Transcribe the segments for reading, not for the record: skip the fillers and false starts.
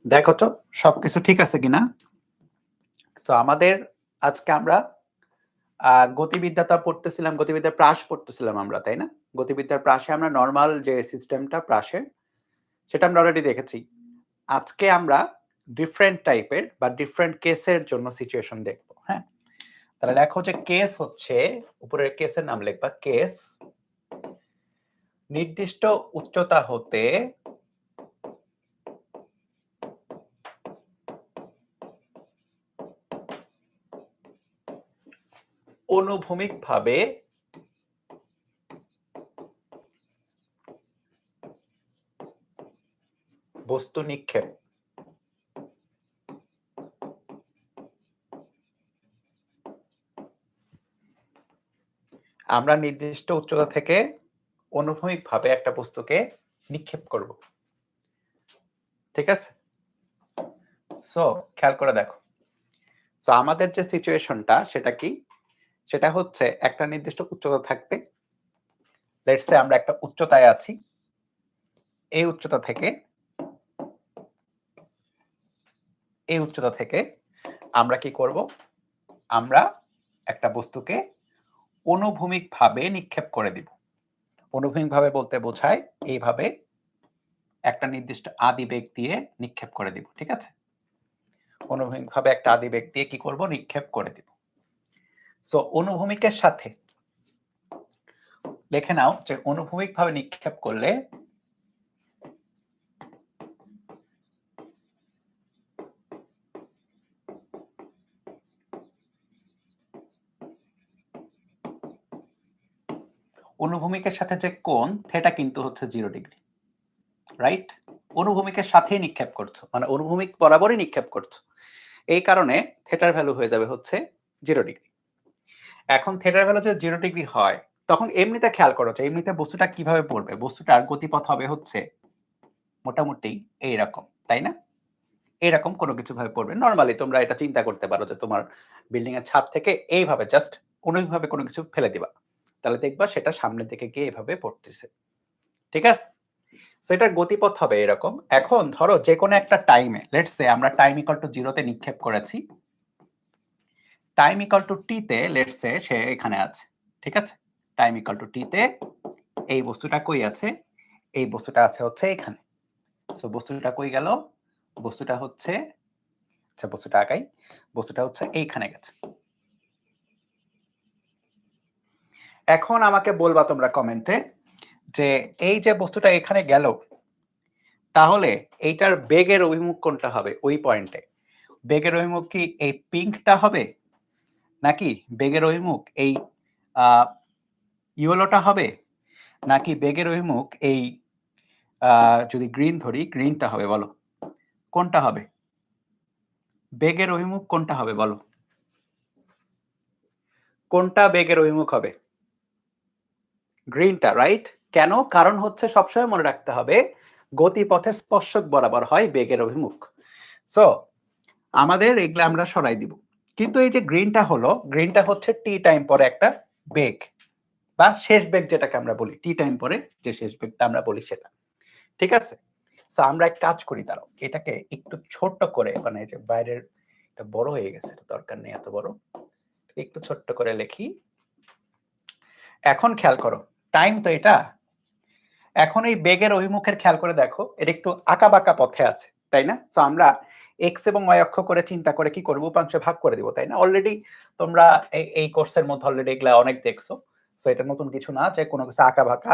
দেখো তো সবকিছু ঠিক আছে কিনা। তো আমাদের আজকে আমরা গতিবিদ্যাটা পড়তেছিলাম, গতিবিদ্যার প্রাস পড়তেছিলাম আমরা, তাই না? গতিবিদ্যার প্রাসে আমরা নরমাল যে সিস্টেমটা প্রাসের, সেটা আমরা অলরেডি দেখেছি। আজকে আমরা ডিফারেন্ট টাইপের বা ডিফারেন্ট কেসের জন্য সিচুয়েশন দেখব। হ্যাঁ, তাহলে লেখো যে কেস হচ্ছে, উপরের কেসের নাম লিখবা। কেস নির্দিষ্ট উচ্চতা হতে অনুভূমিকভাবে বস্তু নিক্ষেপ। আমরা নির্দিষ্ট উচ্চতা থেকে অনুভূমিকভাবে একটা বস্তুকে নিক্ষেপ করব। ঠিক আছে? সো খেয়াল করে দেখো। সো আমাদের যে সিচুয়েশনটা সেটা কি? সেটা হচ্ছে একটা নির্দিষ্ট উচ্চতা থাকবে। লেটস সে আমরা একটা উচ্চতায় আছি। এই উচ্চতা থেকে আমরা কি করব? আমরা একটা বস্তুকে অনুভূমিকভাবে নিক্ষেপ করে দিব। অনুভূমিকভাবে বলতে বোঝায় এইভাবে একটা নির্দিষ্ট আদিবেগ দিয়ে নিক্ষেপ করে দিব। ঠিক আছে? অনুভূমিকভাবে একটা আদিবেগ দিয়ে কি করব? নিক্ষেপ করে দিব। সো অনুভূমিকের সাথে লিখে নাও যে অনুভূমিকভাবে নিক্ষেপ করলে অনুভূমিকের সাথে যে কোণ সেটা কিন্তু হচ্ছে 0 ডিগ্রি, রাইট? অনুভূমিকের সাথেই নিক্ষেপ করছো, মানে অনুভূমিক বরাবরই নিক্ষেপ করছো। এই কারণে থিটার ভ্যালু হয়ে যাবে হচ্ছে 0 ডিগ্রি। এখন থিটার ভ্যালু যদি 0 ডিগ্রি হয়, তখন এমনিতে খেয়াল করো যে এমনিতে বস্তুটা কিভাবে পড়বে। বস্তুটার গতিপথ হবে হচ্ছে মোটামুটি এইরকম, তাই না? এরকম কোনো কিছু ভাবে পড়বে। নরমালি তোমরা এটা চিন্তা করতে পারো যে তোমার বিল্ডিং এর ছাদ থেকে এইভাবে জাস্ট অনুভূমিকভাবে কোনো কিছু ফেলে দিবা। তাহলে দেখবা সেটা সামনের দিকে গিয়ে এভাবে পড়তেছে। ঠিক আছে? সো এটার গতিপথ হবে এরকম। এখন ধরো যে কোনো একটা টাইমে, লেটস সে আমরা টাইম ইকুয়াল টু 0 তে নিক্ষেপ করেছি। টাইম ইকুয়াল টু t তে লেটস সে সে এখানে আছে। ঠিক আছে? টাইম ইকুয়াল টু t তে এই বস্তুটা কই আছে? এই বস্তুটা আছে হচ্ছে এখানে। সো বস্তুটা কই গেল? বস্তুটা হচ্ছে, আচ্ছা বস্তুটা আঁকাই। বস্তুটা হচ্ছে এইখানে গেছে। এখন আমাকে বলবা তোমরা কমেন্টে যে এই যে বস্তুটা এখানে গেল, তাহলে এইটার বেগের অভিমুখ কোনটা হবে ওই পয়েন্টে? বেগের অভিমুখ কি এই পিঙ্কটা হবে, নাকি বেগের অভিমুখ এই ইয়েলোটা হবে, নাকি বেগের অভিমুখ এই যদি গ্রিন ধরি গ্রিনটা হবে? বলো কোনটা হবে? বেগের অভিমুখ কোনটা হবে বলো? কোনটা বেগের অভিমুখ হবে? গ্রিনটা, রাইট? কেন? কারণ হচ্ছে সবসময় মনে রাখতে হবে গতিপথের স্পর্শক বরাবর হয় বেগের অভিমুখ। সো আমাদের এগুলো আমরা সরাই দিব। কিন্তু এই যে গ্রিনটা হলো, গ্রিনটা হচ্ছে টি টাইম পরে একটা বেগ বা শেষ বেগ যেটাকে আমরা বলি, টি টাইম পরে যে শেষ বেগটা আমরা বলি সেটা। ঠিক আছে? সো আমরা এক কাজ করি, দাঁড়াও এটাকে একটু ছোট করে, মানে যে বাইরের এটা বড় হয়ে গেছে, দরকার নেই এত বড়, একটু ছোট্ট করে লিখি। এখন খেয়াল করো, টাইম তো এটা। এখন এই বেগের অভিমুখের খেয়াল করে দেখো, এটা একটু আঁকা বাঁকা পথে আছে, তাই না? সো আমরা এক্স এবং ওয়াই অক্ষ করে চিন্তা করে কি করব? উপাংশে ভাগ করে দিব, তাই না? অলরেডি তোমরা এই কোর্সের মধ্যে অলরেডি এগুলা অনেক দেখছো। সো এটা নতুন কিছু না যে কোনো কিছু আঁকা বাঁকা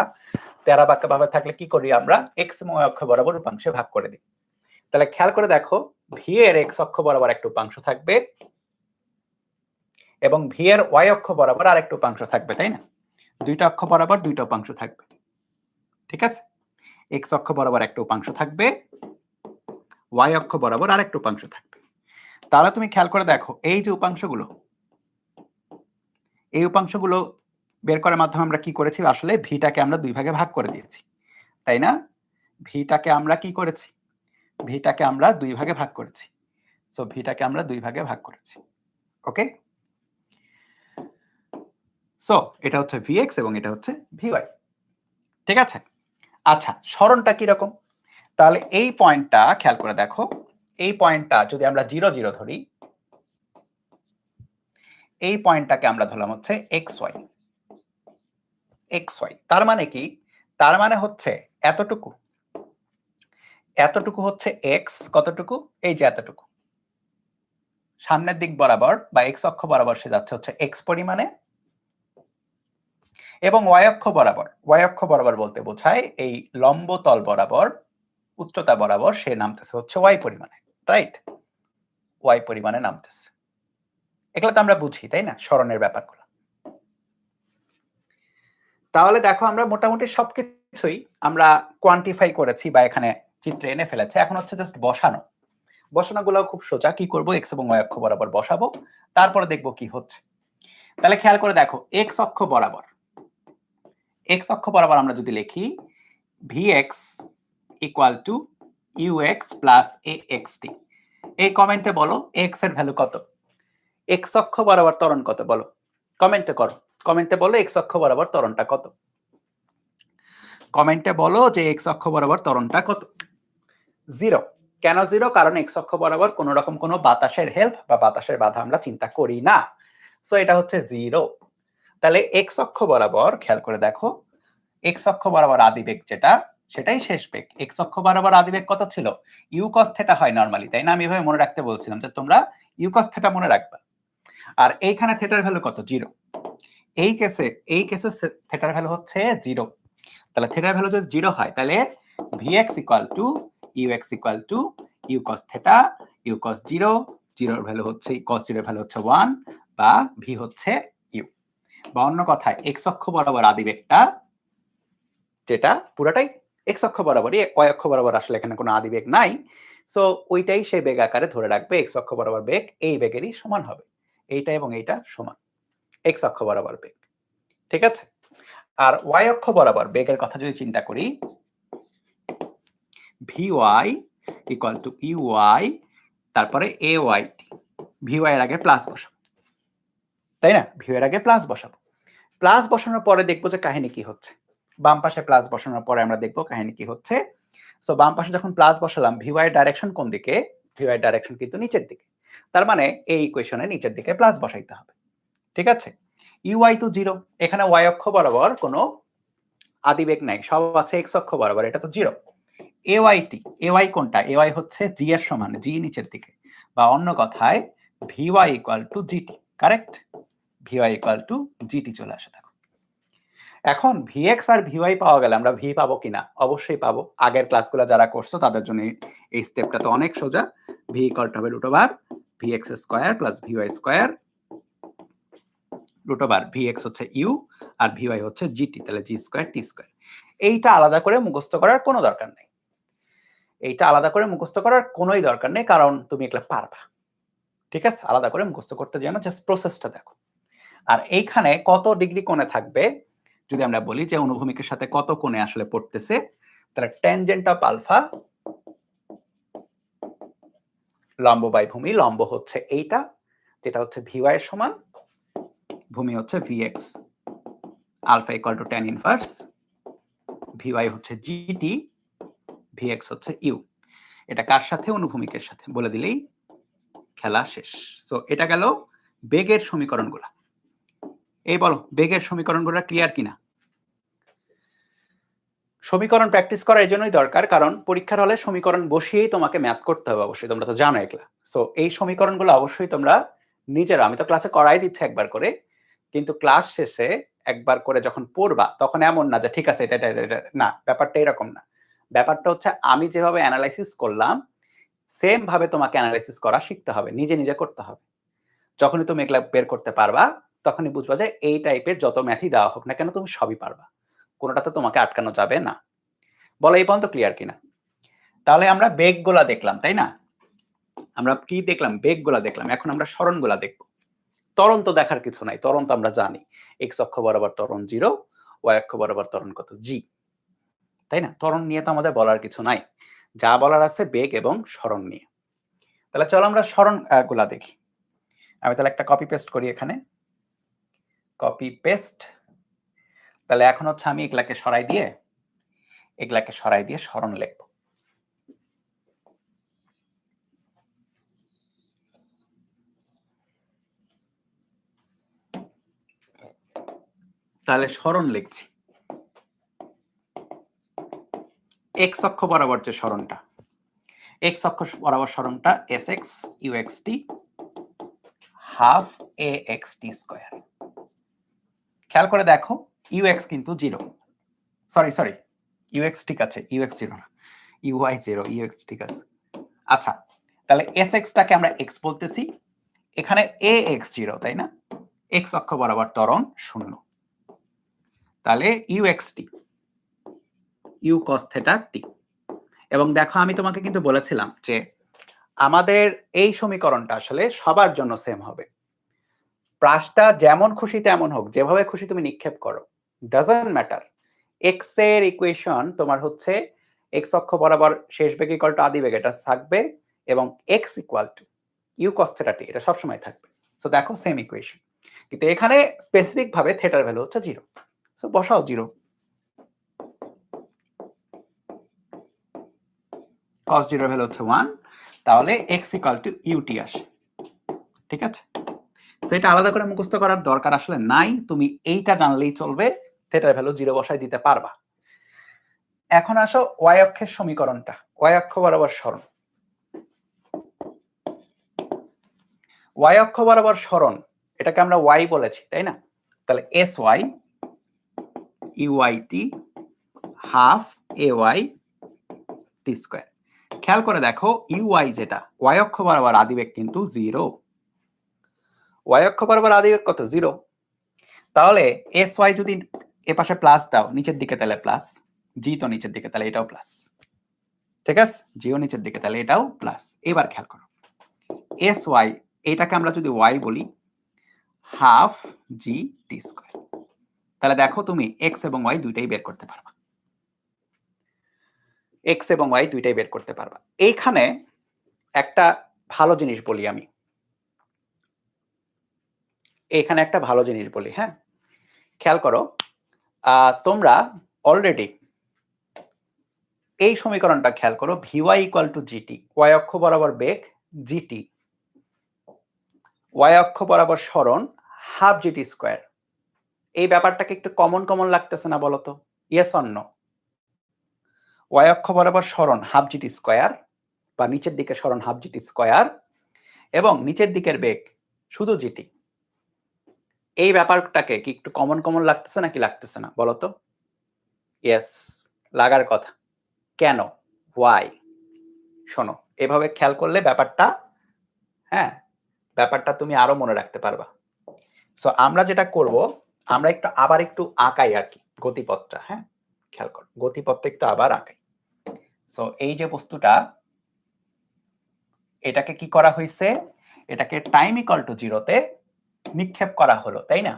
তেরা বাঁকা ভাবে থাকলে কি করি আমরা? এক্স এবং ওয়াই অক্ষ বরাবর উপাংশে ভাগ করে দিই। তাহলে খেয়াল করে দেখো, ভি এর এক্স অক্ষ বরাবর একটা উপাংশ থাকবে এবং ভি এর ওয়াই অক্ষ বরাবর আরেকটা উপাংশ থাকবে, তাই না? দুইটা অক্ষ বরাবর দুইটা উপাংশ থাকবে। ঠিক আছে? এক্স অক্ষ বরাবর একটা উপাংশ থাকবে, ওয়াই অক্ষ বরাবর আরেকটা উপাংশ থাকবে। তাহলে তুমি খেয়াল করে দেখো, এই যে উপাংশগুলো, এই উপাংশগুলো বের করার মাধ্যমে আমরা কি করেছি? আসলে ভিটাকে আমরা দুই ভাগে ভাগ করে দিয়েছি, তাই না? ভিটাকে আমরা কি করেছি? ভিটাকে আমরা দুই ভাগে ভাগ করেছি। সো ভিটাকে আমরা দুই ভাগে ভাগ করেছি। ওকে? সো এটা হচ্ছে ভিএক্স এবং এটা হচ্ছে ভিওয়াই। ঠিক আছে? আচ্ছা, সরণটা কি রকম? তাহলে এই পয়েন্টটা খেয়াল করে দেখো, এই পয়েন্টটা যদি আমরা 0 0 ধরি, এই পয়েন্টটাকে আমরা ধরলাম হচ্ছে xy। xy তার মানে কি? তার মানে হচ্ছে এতটুকু, এতটুকু হচ্ছে x, কতটুকু? এই যে এতটুকু। সামনের দিক বরাবর বা x অক্ষ বরাবর সে যাচ্ছে হচ্ছে x পরিমাণে, এবং y অক্ষ বরাবর বলতে বোঝায় এই লম্ব তল বরাবর, উচ্চতা বরাবর সে নামতেছে হচ্ছে y পরিমাণে, রাইট? y পরিমাণে নামতেছে। এগুলো তো আমরা বুঝি, তাই না, সরণের ব্যাপারগুলো। তাহলে দেখো আমরা মোটামুটি সবকিছুই আমরা কোয়ান্টিফাই করেছি বা এখানে চিত্রে এনে ফেলেছি। এখন হচ্ছে জাস্ট বসানো। বসানোগুলো খুব সোজা। কি করব? x এবং y অক্ষ বরাবর বসাবো, তারপরে দেখব কি হচ্ছে। তাহলে খেয়াল করে দেখো, x অক্ষ বরাবর আমরা যদি লিখি vx equal to ux plus axt, এই কমেন্টে বলো x এর ভ্যালু কত, x অক্ষ বরাবর ত্বরণ কত বলো, কমেন্টে করো। কমেন্টে বলো x অক্ষ বরাবর ত্বরণটা কত, কমেন্টে বলো যে x অক্ষ বরাবর ত্বরণটা কত। 0। কেন 0? কারণ x অক্ষ বরাবর কোনো রকম কোনো বাতাসের হেল্প বা বাতাসের বাধা আমরা চিন্তা করি না, সো এটা হচ্ছে 0। তাহলে x অক্ষ বরাবর খেয়াল করে দেখো, x অক্ষ বরাবর আদিবেগ যেটা, সেটাই শেষ বেগ। x অক্ষ বরাবর আদিবেগ কত ছিল? u cos থিটা হয় নরমালি, তাই না? আমি এভাবে মনে রাখতে বলছিলাম যে তোমরা u cos থিটা মনে রাখবা। আর এইখানে থিটার ভ্যালু কত? 0। এই কেসে থিটার ভ্যালু হচ্ছে 0। তাহলে থিটার ভ্যালু যদি 0 হয়, তাহলে vx equal to ux equal to u cos theta, u cos 0, 0 এর ভ্যালু হচ্ছে cos 0 এর ভ্যালু হচ্ছে 1, বা v হচ্ছে u। বা অন্য কথায় x অক্ষ বরাবর আদিবেগটা যেটা পুরোটাই x অক্ষ বরাবরই, y অক্ষ বরাবর আসলে এখানে কোনো আদিবেগ নাই, সো ওইটাই সেই বেগ আকারে ধরে রাখবে। x অক্ষ বরাবর বেগ এই বেগেরই সমান হবে, এইটা এবং এইটা সমান x অক্ষ বরাবর বেগ, ঠিক আছে? আর y অক্ষ বরাবর বেগের কথা যদি চিন্তা করি, vy equal to uy, তারপরে ayt, vy এর আগে প্লাস বসাবো, তাই না? vy এর আগে প্লাস বসাবো। প্লাস বসানোর পরে দেখবো যে কাহিনী কি হচ্ছে। বাম পাশে প্লাস বসানোর পরে আমরা দেখবো কাহিনী কি হচ্ছে। সো বাম পাশে যখন প্লাস বসালাম, vy এর ডাইরেকশন কোন দিকে? vy এর ডাইরেকশন কিন্তু নিচের দিকে। তার মানে এই ইকুয়েশনে নিচের দিকে প্লাস বসাইতে হবে, ঠিক আছে? uy তো 0, এখানে y অক্ষ বরাবর কোনো আদিবেগ নাই, সব আছে x অক্ষ বরাবর, এটা তো 0। ayt, ay কোনটা? ay হচ্ছে g এর সমান, g নিচের দিকে, বা অন্য কথায় vy equal to gt, correct? vy equal to gt চলে আসে। দেখো এখন vx আর vy পাওয়া গেলে আমরা v পাবো কিনা? অবশ্যই পাবো। আগের ক্লাসগুলো যারা করছো তাদের জন্য এই স্টেপটা তো অনেক সোজা। v equal to হবে √vx square plus vy square, √vx হচ্ছে u আর vy হচ্ছে gt, তাহলে g স্কয়ার t স্কয়ার। এইটা আলাদা করে মুখস্থ করার কোনো দরকার নেই, এইটা আলাদা করে মুখস্থ করার কোনোই দরকার নেই, কারণ তুমি এগুলা পারবা, ঠিক আছে? আলাদা করে মুখস্থ করতে যেও না, জাস্ট প্রসেসটা দেখো। আর এইখানে কত ডিগ্রি কোণে থাকবে যদি আমরা বলি যে অনুভূমিকের সাথে কত কোণে আসলে পড়তেছে, তাহলে ট্যানজেন্ট অফ আলফা, লম্ব বাই ভূমি, লম্ব হচ্ছে এইটা যেটা হচ্ছে vy এর সমান, ভূমি হচ্ছে vx, alpha equal to tan inverse vy হচ্ছে gt, vx হচ্ছে u। এটা কার সাথে? অনুভূমিকের সাথে। বলে দিলেই খেলা শেষ। সো এটা গেল বেগের সমীকরণগুলো। এই বলো বেগের সমীকরণগুলো ক্লিয়ার কিনা? সমীকরণ প্র্যাকটিস করা এই জন্যই দরকার, কারণ পরীক্ষার হলে সমীকরণ বসিয়েই তোমাকে ম্যাথ করতে হবে, অবশ্যই তোমরা তো জানো এগুলা। সো এই সমীকরণগুলো অবশ্যই তোমরা নিজেরা, আমি তো ক্লাসে করাই দিচ্ছি একবার করে, কিন্তু ক্লাস শেষে একবার করে যখন পড়বা তখন এমন না যে ঠিক আছে এটা না, ব্যাপারটা এরকম না। ব্যাপারটা হচ্ছে আমি যেভাবে অ্যানালাইসিস করলাম সেম ভাবে তোমাকে অ্যানালাইসিস করা শিখতে হবে, নিজে নিজে করতে হবে। যখনই তুমি এগুলা বের করতে পারবা তখনই বুঝবা যে এই টাইপের যত ম্যাথই দেওয়া হোক না কেন তুমি সবই পারবা, কোনোটাতে তোমাকে আটকানো যাবে না। বলো এই পর্যন্ত ক্লিয়ার কিনা? তাহলে আমরা বেগগুলা দেখলাম, তাই না? আমরা কি দেখলাম? বেগগুলা দেখলাম। এখন আমরা সরণগুলা দেখব। ত্বরণ তো দেখার কিছু নাই, ত্বরণ তো আমরা জানি, x অক্ষ বরাবর ত্বরণ 0, y অক্ষ বরাবর ত্বরণ কত? g, তাই না? ত্বরণ নিয়ে তো আমাদের বলার কিছু নাই, যা বলার আছে বেগ এবং সরণ নিয়ে। তাহলে চলো আমরা সরণ গুলা দেখি। আমি তাহলে একটা কপি পেস্ট করি এখানে, কপি পেস্ট। তাহলে এখন হচ্ছে আমি এগুলাকে সরাই দিয়ে সরণ লিখব। তাহলে সরণ লিখছি, x অক্ষ বরাবর যে সরণটা, x অক্ষ বরাবর সরণটা sx uxt half axt square. খেয়াল করে দেখো ux কিন্তু 0, সরি ux ঠিক আছে, ux 0 না, uy 0, ux ঠিক আছে। আচ্ছা, তাহলে sx টাকে আমরা x বলতেছি, এখানে ax 0, তাই না? x অক্ষ বরাবর ত্বরণ 0, তাহলে uxt u cos theta t। এবং দেখো আমি তোমাকে কিন্তু বলেছিলাম যে আমাদের এই সমীকরণটা আসলে সবার জন্য সেম হবে, প্রাসটা যেমন খুশি তেমন হোক, যেভাবে খুশি তুমি নিক্ষেপ করো, ডাজন্ট ম্যাটার। এক্স এর ইকুয়েশন তোমার হচ্ছে এক্স অক্ষ বরাবর শেষ বেগ ইকুয়াল টু আদি বেগ, এটা থাকবে, এবং x equal to you cos theta t, এটা সবসময় থাকবে। সো দেখো সেম ইকুয়েশন, কিন্তু এখানে স্পেসিফিক ভাবে থিটার ভ্যালু হচ্ছে 0। সো বসাও 0, cos 0 ভ্যালু হচ্ছে 1, তাহলে x ইকুয়াল টু ইউটি আসে। ঠিক আছে, সো এটা আলাদা করে মুখস্থ করার দরকার আসলে নাই, তুমি এইটা জানলেই চলবে, থিটার ভ্যালু 0 বসাই দিতে পারবা। এখন আসো y অক্ষের সমীকরণটা, y অক্ষ বরাবর সরণ, y অক্ষ বরাবর সরণ এটাকে আমরা y বলেছি, তাই না? তাহলে sy uyt half ay t square. খেয়াল করে দেখো uy যেটা y অক্ষ বরাবর আদিবেগ কিন্তু 0, y অক্ষ বরাবর আদিবেগ কত? 0। তাহলে sy যদি এ পাশে প্লাস দাও নিচের দিকে, তাহলে প্লাস, g তো নিচের দিকে, তাহলে এটাও প্লাস। ঠিক আছে, g ও নিচের দিকে, তাহলে এটাও প্লাস। এবার খেয়াল করো sy এটাকে আমরা যদি y বলি, হাফ জি টি স্কয়ার। তাহলে দেখো তুমি x এবং y দুইটাই বের করতে পারবা, x এবং y দুইটাই বের করতে পারবা। এইখানে একটা ভালো জিনিস বলি আমি, এখানে একটা ভালো জিনিস বলি, হ্যাঁ খেয়াল করো, তোমরা অলরেডি এই সমীকরণটা খেয়াল করো, vy equal to GT, y অক্ষ বরাবর বেগ জিটি, y অক্ষ বরাবর সরণ হাফ জিটি স্কয়ার। এই ব্যাপারটাকে একটু কমন কমন লাগতেছে না বলো তো? Yes or no? y অক্ষ বরাবর সরণ হাফ জিটি স্কয়ার, বা নিচের দিকে সরণ হাফ জিটি স্কয়ার, এবং নিচের দিকের বেগ শুধু জিটি, এই ব্যাপারটাকে কি একটু কমন কমন লাগতেছে নাকি লাগতেছে না বলো তো? ইয়েস, লাগার কথা। কেন? ওয়াই? শোনো, এভাবে খেয়াল করলে ব্যাপারটা, হ্যাঁ ব্যাপারটা তুমি আরো মনে রাখতে পারবা। সো আমরা যেটা করব, আমরা একটু আবার একটু আঁকাই আর কি গতিপথটা, হ্যাঁ খেয়াল করো গতিপথটা একটু আবার আঁকাই। সো এই যে বস্তুটা, এটাকে কি করা হয়েছে, এটাকে টাইম ইকুয়াল টু 0 তে নিক্ষেপ করা হলো, তাই না?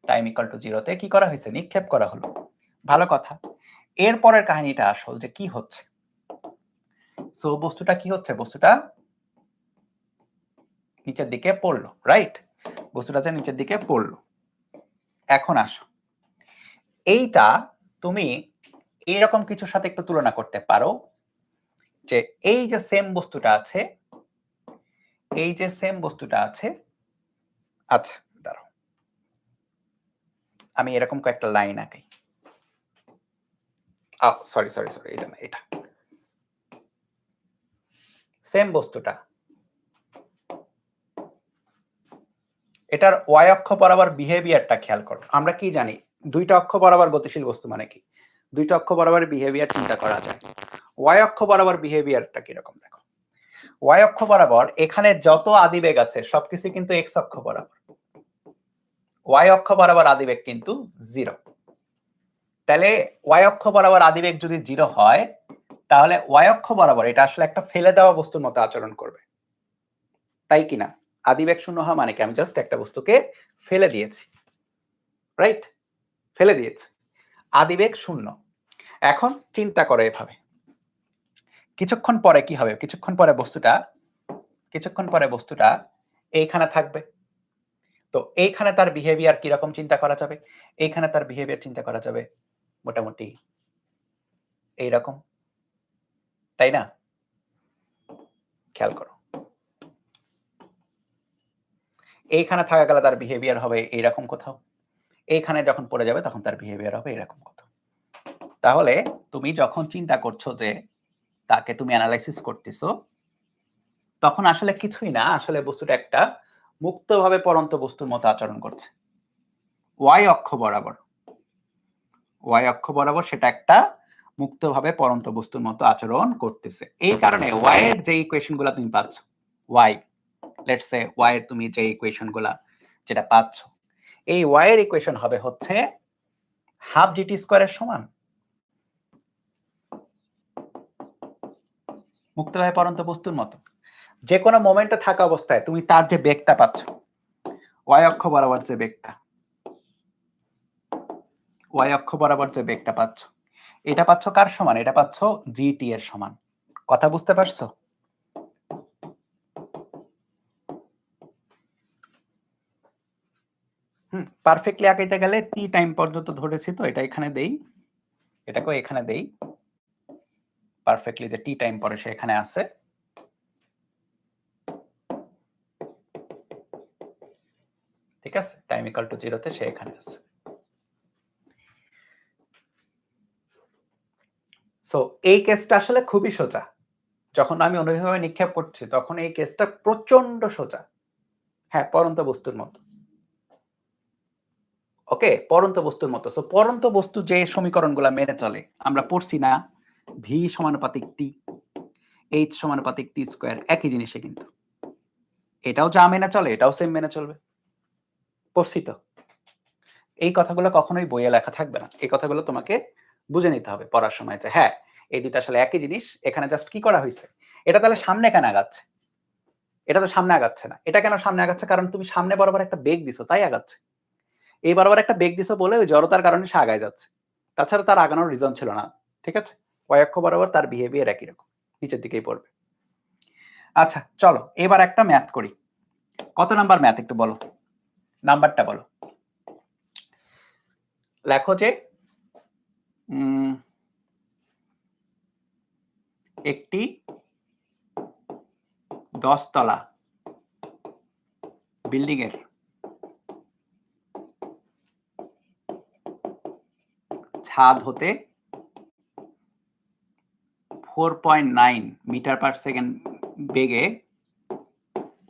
টাইম ইকুয়াল টু 0 তে কি করা হয়েছে? নিক্ষেপ করা হলো। ভালো কথা, এরপরের কাহিনীটা আসল যে কি হচ্ছে। সো বস্তুটা কি হচ্ছে? বস্তুটা নিচের দিকে পড়লো, রাইট? বস্তুটা যে নিচের দিকে পড়লো। এখন আসো, এইটা তুমি এইরকম কিছুর সাথে একটু তুলনা করতে পারো, যে এই যে সেম বস্তুটা আছে, এই যে সেম বস্তুটা আছে, আচ্ছা দাঁড়াও আমি এরকম কয়েকটা লাইন আঁকাই। সরি এটা না, এটা সেম বস্তুটা, এটার y অক্ষ বরাবর বিহেভিয়ারটা খেয়াল করো। আমরা কি জানি দুইটা অক্ষ বরাবর গতিশীল বস্তু মানে কি? দুইটা অক্ষ বরাবর বিহেভিয়ার চিন্তা করা যায়। y অক্ষ বরাবর বিহেভিয়ারটা কি রকম দেখো, y অক্ষ বরাবর এখানে যত আদিবেগ আছে সবকিছু কিন্তু x অক্ষ বরাবর, y অক্ষ বরাবর আদিবেগ কিন্তু 0। তাহলে y অক্ষ বরাবর আদিবেগ যদি 0 হয়, তাহলে y অক্ষ বরাবর এটা আসলে একটা ফেলে দেওয়া বস্তুর মতো আচরণ করবে, তাই কি না? আদিবেগ শূন্য হওয়া মানে কি? আমি জাস্ট একটা বস্তুকে ফেলে দিয়েছি, রাইট? ফেলে দিয়েছি, আদিবেগ শূন্য। এখন চিন্তা করো এভাবে, কিছুক্ষণ পরে কি হবে? কিছুক্ষণ পরে বস্তুটা এইখানে থাকবে। তো এইখানে তার বিহেভিয়ার কি রকম চিন্তা করা যাবে? এইখানে তার বিহেভিয়ার চিন্তা করা যাবে মোটামুটি এইরকম, তাই না? খেয়াল করো, এইখানে থাকা গেলে তার বিহেভিয়ার হবে এইরকম কোথাও, এইখানে যখন পড়ে যাবে তখন তার বিহেভিয়ার হবে এরকম কথা। তাহলে তুমি যখন চিন্তা করছো যে তাকে তুমি অ্যানালাইসিস করতেছো, তখন আসলে কিছুই না, আসলে বস্তুটা একটা মুক্তভাবে পড়ন্ত বস্তুর মতো আচরণ করছে। y অক্ষ বরাবর সেটা একটা মুক্তভাবে পড়ন্ত বস্তুর মতো আচরণ করতেছে। এই কারণে y এর যে ইকুয়েশনগুলো তুমি পাচ্ছ, y লেটস সে y এর তুমি যে ইকুয়েশনগুলো যেটা পাচ্ছ, এই y এর ইকুয়েশন হবে হচ্ছে হাফ gt স্কয়ারের সমান মুক্তভাবে পড়ন্ত বস্তুর মতো। যে কোনো মোমেন্টে থাকা অবস্থায় তুমি তার যে বেগটা পাচ্ছ, y অক্ষ বরাবর যে বেগটা পাচ্ছ, এটা পাচ্ছ কার সমান? এটা পাচ্ছ gt এর সমান। কথা বুঝতে পারছো? পারফেক্টলি আঁকাইতে গেলে t টাইম পর্যন্ত ধরেছি, তো এটা এখানে দেই, এটাকেও এখানে দেই। পারফেক্টলি যে t টাইম পরে সে এখানে আছে। ঠিক আছে, টাইম ইকুয়াল টু 0 তে সে এখানে আছে। সো এই কেসটা আসলে খুবই সোজা। যখন আমি অনুভূমিকভাবে নিক্ষেপ করছি তখন এই কেসটা প্রচন্ড সোজা। হ্যাঁ, পড়ন্ত বস্তুর মতো। ওকে, পড়ন্ত বস্তুর মতো। সো পড়ন্ত বস্তু যে সমীকরণগুলো মেনে চলে, আমরা পড়ছি না v সমানুপাতিক t, h সমানুপাতিক t স্কয়ার, একই জিনিসে কিন্তু এটাও যা মেনে চলে এটাও সেম মেনে চলবে। পড়ছি তো। এই কথাগুলো কখনোই বইয়ে লেখা থাকবে না। এই কথাগুলো তোমাকে বুঝে নিতে হবে পড়ার সময় যে হ্যাঁ, এই দুটো আসলে একই জিনিস। এখানে জাস্ট কি করা হয়েছে, এটা তাহলে সামনে কেন আগাচ্ছে? এটা তো সামনে আগাচ্ছে না। এটা কেন সামনে আগাচ্ছে? কারণ তুমি সামনে বরাবর একটা বেগ দিছো, তাই আগাচ্ছে। এই বরাবর একটা বেগ দিছো বলে ওই জড়তার কারণে সে আগায় যাচ্ছে। তাছাড়া তার আগানোর রিজন ছিল না। ঠিক আছে, y অক্ষ বরাবর তার বিহেভিয়ার একই রকম, নিচের দিকেই পড়বে। আচ্ছা চলো এবার একটা ম্যাথ করি। কত নাম্বার ম্যাথ একটু বলো, নাম্বারটা বলো। লেখো যে একটি 10 তলা বিল্ডিং এর ছাদ হতে 4.9 মিটার পার সেকেন্ড বেগে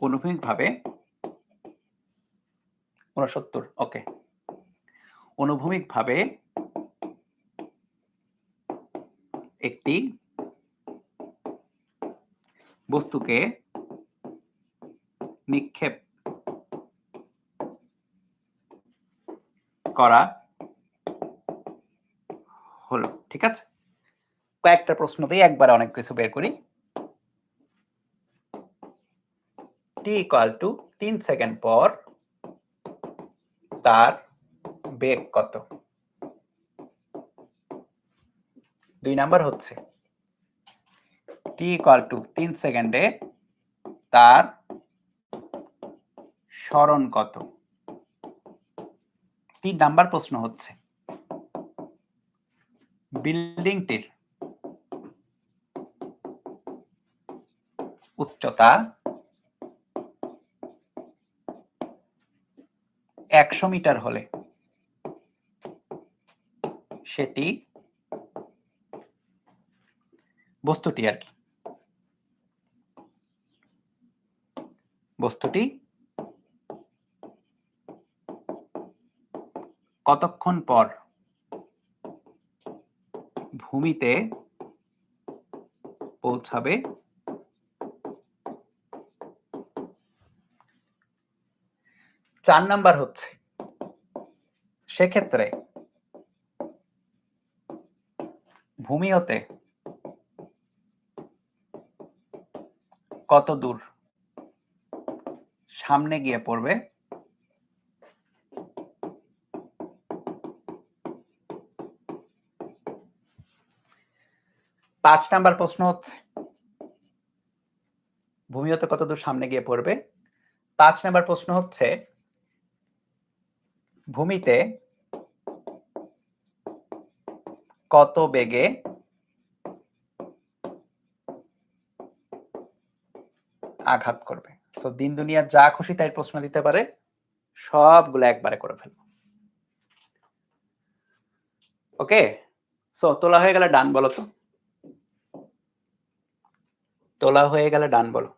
অনুভূমিকভাবে 69, ওকে, অনুভূমিকভাবে একটি বস্তুকে নিক্ষেপ করা হলো। ঠিক আছে, কয়েকটা প্রশ্ন দিয়ে একবারে অনেক কিছু বের করি। t ইকুয়াল টু 3 সেকেন্ড পর তার বেগ কত? 2 নাম্বার হচ্ছে t ইকুয়াল টু 3 সেকেন্ডে তার সরণ কত? 3 নাম্বার প্রশ্ন হচ্ছে বিল্ডিংটির উচ্চতা 100 মিটার হলে সেটি বস্তুটি আর কি, বস্তুটি কতক্ষণ পর ভূমিতে পৌঁছাবে? 4 নাম্বার হচ্ছে সেক্ষেত্রে ভূমি হতে কত দূর সামনে গিয়ে পড়বে? 5 নাম্বার প্রশ্ন হচ্ছে ভূমি হতে কত দূর সামনে গিয়ে পড়বে। 5 নাম্বার প্রশ্ন হচ্ছে ভূমিতে কত বেগে আঘাত করবে। সো দিন দুনিয়া যা খুশি তাই প্রশ্ন দিতে পারে, সবগুলো একবারে করে ফেলবো। ওকে, সো তোলা হয়ে গেলে ডান বলো তো, তোলা হয়ে গেলে ডান বলো।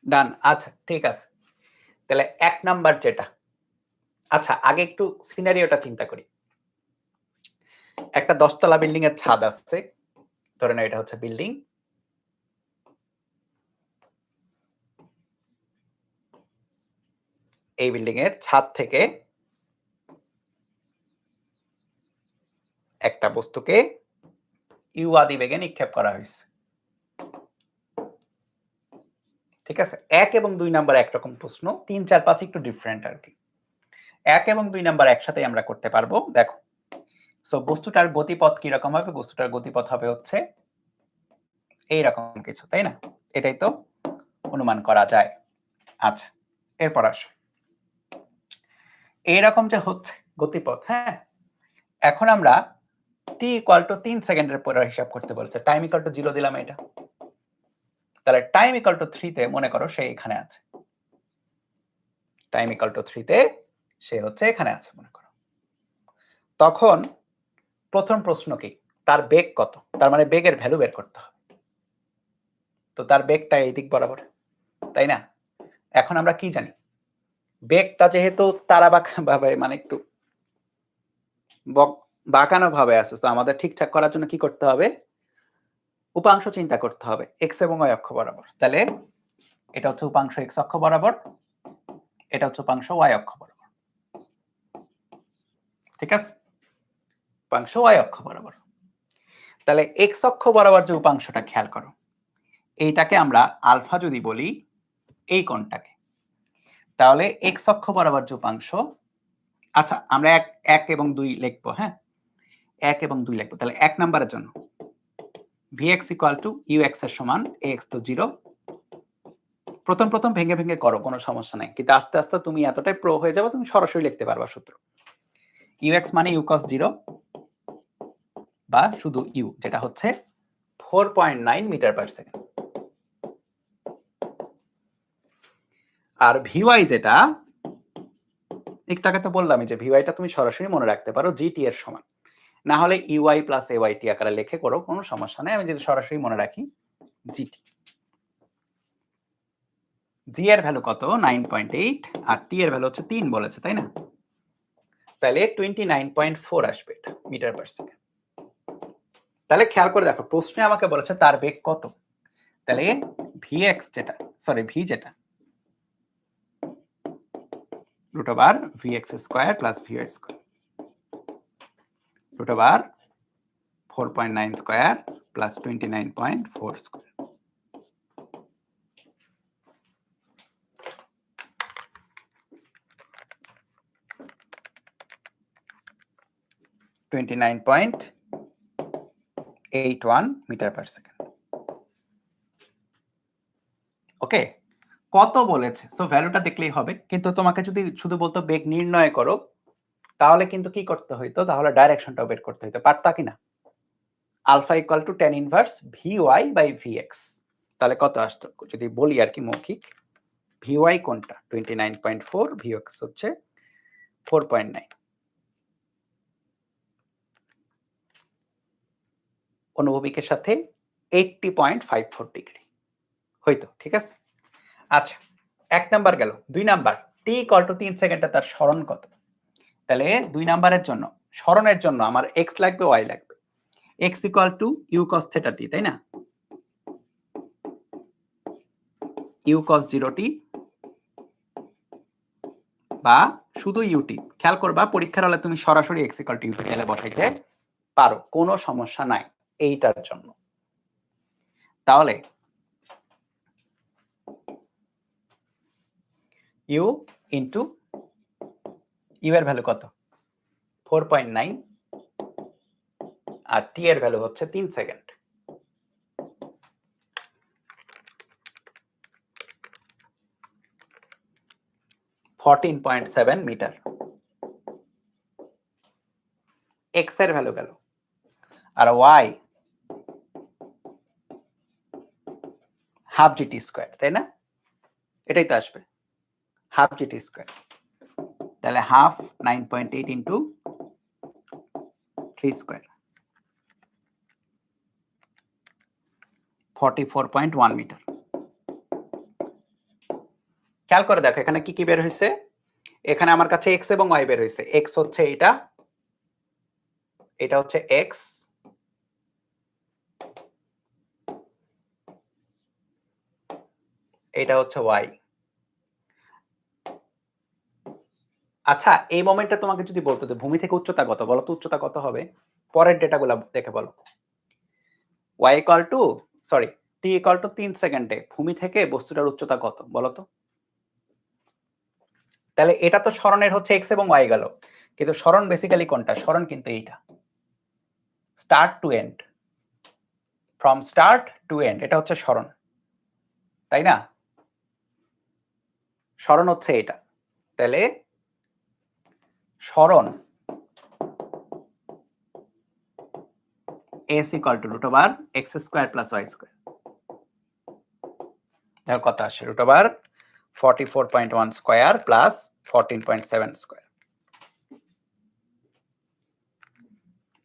ডান, আচ্ছা ঠিক আছে। তাহলে ১ নাম্বার যেটা, আচ্ছা আগে একটু সিনারিওটা চিন্তা করি। একটা ১০ তলা বিল্ডিং এর ছাদ আছে, ধরে নাও এটা হচ্ছে বিল্ডিং। এই বিল্ডিং এর ছাদ থেকে একটা বস্তুকে ইউ আদি বেগে নিক্ষেপ করা হয়েছে। ঠিক আছে, ১ এবং ২ নাম্বার একরকম প্রশ্ন, ৩, ৪, ৫ একটু ডিফারেন্ট আর কি। ১ এবং ২ নাম্বার একসাথেই আমরা করতে পারবো। দেখো, সো বস্তুটার গতিপথ কি রকম হবে? বস্তুটার গতিপথ হবে হচ্ছে এইরকম কিছু, তাই না? এটাই তো অনুমান করা যায়। আচ্ছা, এরপর আসো। এইরকম যে হচ্ছে গতিপথ, হ্যাঁ? এখন আমরা t = ৩ সেকেন্ডের পরে হিসাব করতে বলেছে। টাইম = 0 দিলাম এটা। তাহলে টাইম = 3 তে মনে করো সে এখানে আছে। টাইম = 3 তে সে হচ্ছে এখানে আছে মনে করো। তখন প্রথম প্রশ্ন কি? তার বেগ কত? তার মানে বেগের ভ্যালু বের করতে হবে। তো তার বেগটা এই দিক বরাবর, তাই না? এখন আমরা কি জানি? বেগটা যেহেতু তারাবাঁকা ভাবে মানে একটু বাঁকানো ভাবে আছে, তো আমাদের ঠিকঠাক করার জন্য কি করতে হবে? উপাংশ চিন্তা করতে হবে x এবং y অক্ষ বরাবর। তাহলে এটা হচ্ছে উপাংশ x অক্ষ বরাবর, এটা হচ্ছে উপাংশ y অক্ষ বরাবর। ঠিক আছে? উপাংশ y অক্ষ বরাবর। তাহলে x অক্ষ বরাবর যে উপাংশটা খেয়াল করো, এইটাকে আমরা আলফা যদি বলি, এই কোণটাকে, তাহলে x অক্ষ বরাবর যে উপাংশ, আচ্ছা আমরা ১ এবং ২ লিখবো, হ্যাঁ? ১ এবং ২ লিখবো। তাহলে ১ নাম্বারের জন্য Vx = ux এর সমান ax তো 0। প্রথম ভেঙে ভেঙে করো, কোনো সমস্যা নাই। কিন্তু আস্তে আস্তে তুমি এতটাই প্রো হয়ে যাবে, তুমি সরাসরি লিখতে পারবা সূত্র। ux মানে u cos 0 বা শুধু u, যেটা হচ্ছে 4.9 মিটার পার সেকেন্ড। আর vy যেটা একটু আগে তো বললামই যে vy টা তুমি সরাসরি মনে রাখতে পারো gt এর সমান। না হলে uy + ayt আকারে লিখে করো, কোনো সমস্যা নাই। আমি যদি সরাসরি মনে রাখি gt। g এর ভ্যালু কত? 9.8 আর t এর ভ্যালু হচ্ছে 3 বলেছে, তাই না? তাহলে 29.4 আসবে এটা মিটার পার সেকেন্ড। তাহলে খেয়াল করে দেখো, প্রশ্নে আমাকে বলেছে তার বেগ কত। তাহলে vx যেটা, সরি v যেটা √vx² + vy² √4.9² + 29.4²। (29.81 metre per second). ওকে, কত বলেছে? সো ভ্যালুটা দেখলেই হবে। কিন্তু তোমাকে যদি শুধু বলতো বেগ নির্ণয় করো, তাহলে কিন্তু কি করতে হইতো? তাহলে ডাইরেকশনটাও বের করতে হইতো। পারতা কিনা? Alpha = tan inverse vy/vx। তাহলে কত আসতো? যদি বলি আর কি মৌখিক, vy কোনটা? 29.4, vx হচ্ছে 4.9। অনুভূমিকের সাথে 80.54 ডিগ্রি হইতো, ঠিক আছে? আচ্ছা, ১ নাম্বার গেল। ২ নাম্বার, t = ৩ সেকেন্ডে তার সরণ কত? তাহলে ২ নাম্বারের জন্য সরণের জন্য আমার x লাগবে, y লাগবে। x = u cos θt, তাই না? u cos 0t বা শুধু ut। খেয়াল করবা, পরীক্ষার হলে তুমি সরাসরি x = u টেলে বসাইতে পারো, কোনো সমস্যা নাই এইটার জন্য। তাহলে u ইনটু u এর ভ্যালু কত? 4.9 আর t এর ভ্যালু হচ্ছে 3 সেকেন্ড। (14.7 মিটার। x এর ভ্যালু গেল আর ওয়াই হাফ জিটি স্কোয়ার, তাই না? এটাই তো আসবে, হাফ জিটি স্কোয়ার। তাহলে হাফ 9.8 ইন্টু 3 স্কোয়ার 44.1 মিটার। খেয়াল করে দেখো এখানে কি কি বের হয়েছে। এখানে আমার কাছে এক্স এবং ওয়াই বের হয়েছে। এক্স হচ্ছে এটা, এটা হচ্ছে এক্স, এটা হচ্ছে ওয়াই। আচ্ছা এই মোমেন্টে তোমাকে যদি বলতো যে ভূমি থেকে উচ্চতা কত, বলো তো উচ্চতা কত হবে? পরের ডেটাগুলো দেখে বলো। y equal two sorry t equal two 3 সেকেন্ডে ভূমি থেকে বস্তুটার উচ্চতা কত বলো তো? তাহলে এটা তো সরণের হচ্ছে x এবং y গেল, কিন্তু সরণ বেসিক্যালি কোনটা? সরণ কিন্তু এইটা, start to end, from start to end, এটা হচ্ছে সরণ, তাই না? সরণ হচ্ছে এটা। তাহলে সরণ s equal to root over x square plus y square. দেখো কত আসে, root over 44.1 square plus 14.7 square,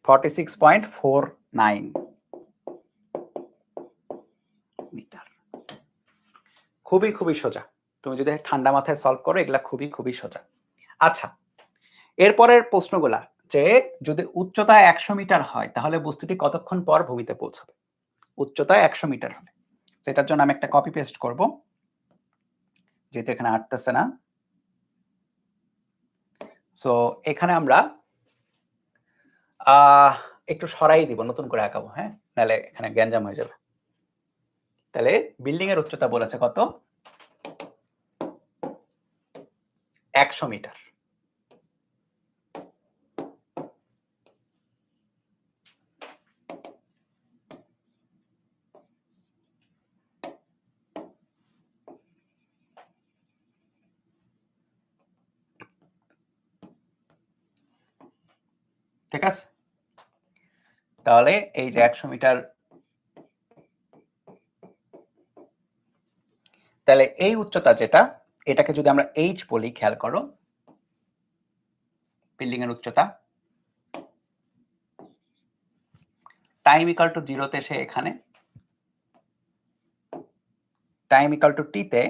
46.49 metre. খুবই খুবই সোজা, তুমি যদি ঠান্ডা মাথায় সলভ করো এগুলা খুবই খুবই সোজা। আচ্ছা এরপরের প্রশ্নগুলা, যে যদি উচ্চতা 100 মিটার হয় তাহলে বস্তুটি কতক্ষণ পর ভূমিতে পৌঁছাবে? উচ্চতা 100 মিটার হলে, সেটার জন্য আমি একটা কপি পেস্ট করব, যেহেতু এখানে আটতেছে না। সো এখানে আমরা একটু সরাই দিব, নতুন করে আঁকাবো, হ্যাঁ, নাহলে এখানে গ্যাঞ্জাম হয়ে যাবে। তাহলে বিল্ডিং এর উচ্চতা বলেছে কত? 100 মিটার। ঠিক আছে, তাহলে এই যে 100 মিটার, তাহলে এই উচ্চতা যেটা, এটাকে যদি আমরা h বলি, খেয়াল করো বিল্ডিং এর উচ্চতা, টাইম ইকুয়াল টু 0 তে সে এখানে, টাইম ইকুয়াল টু t তে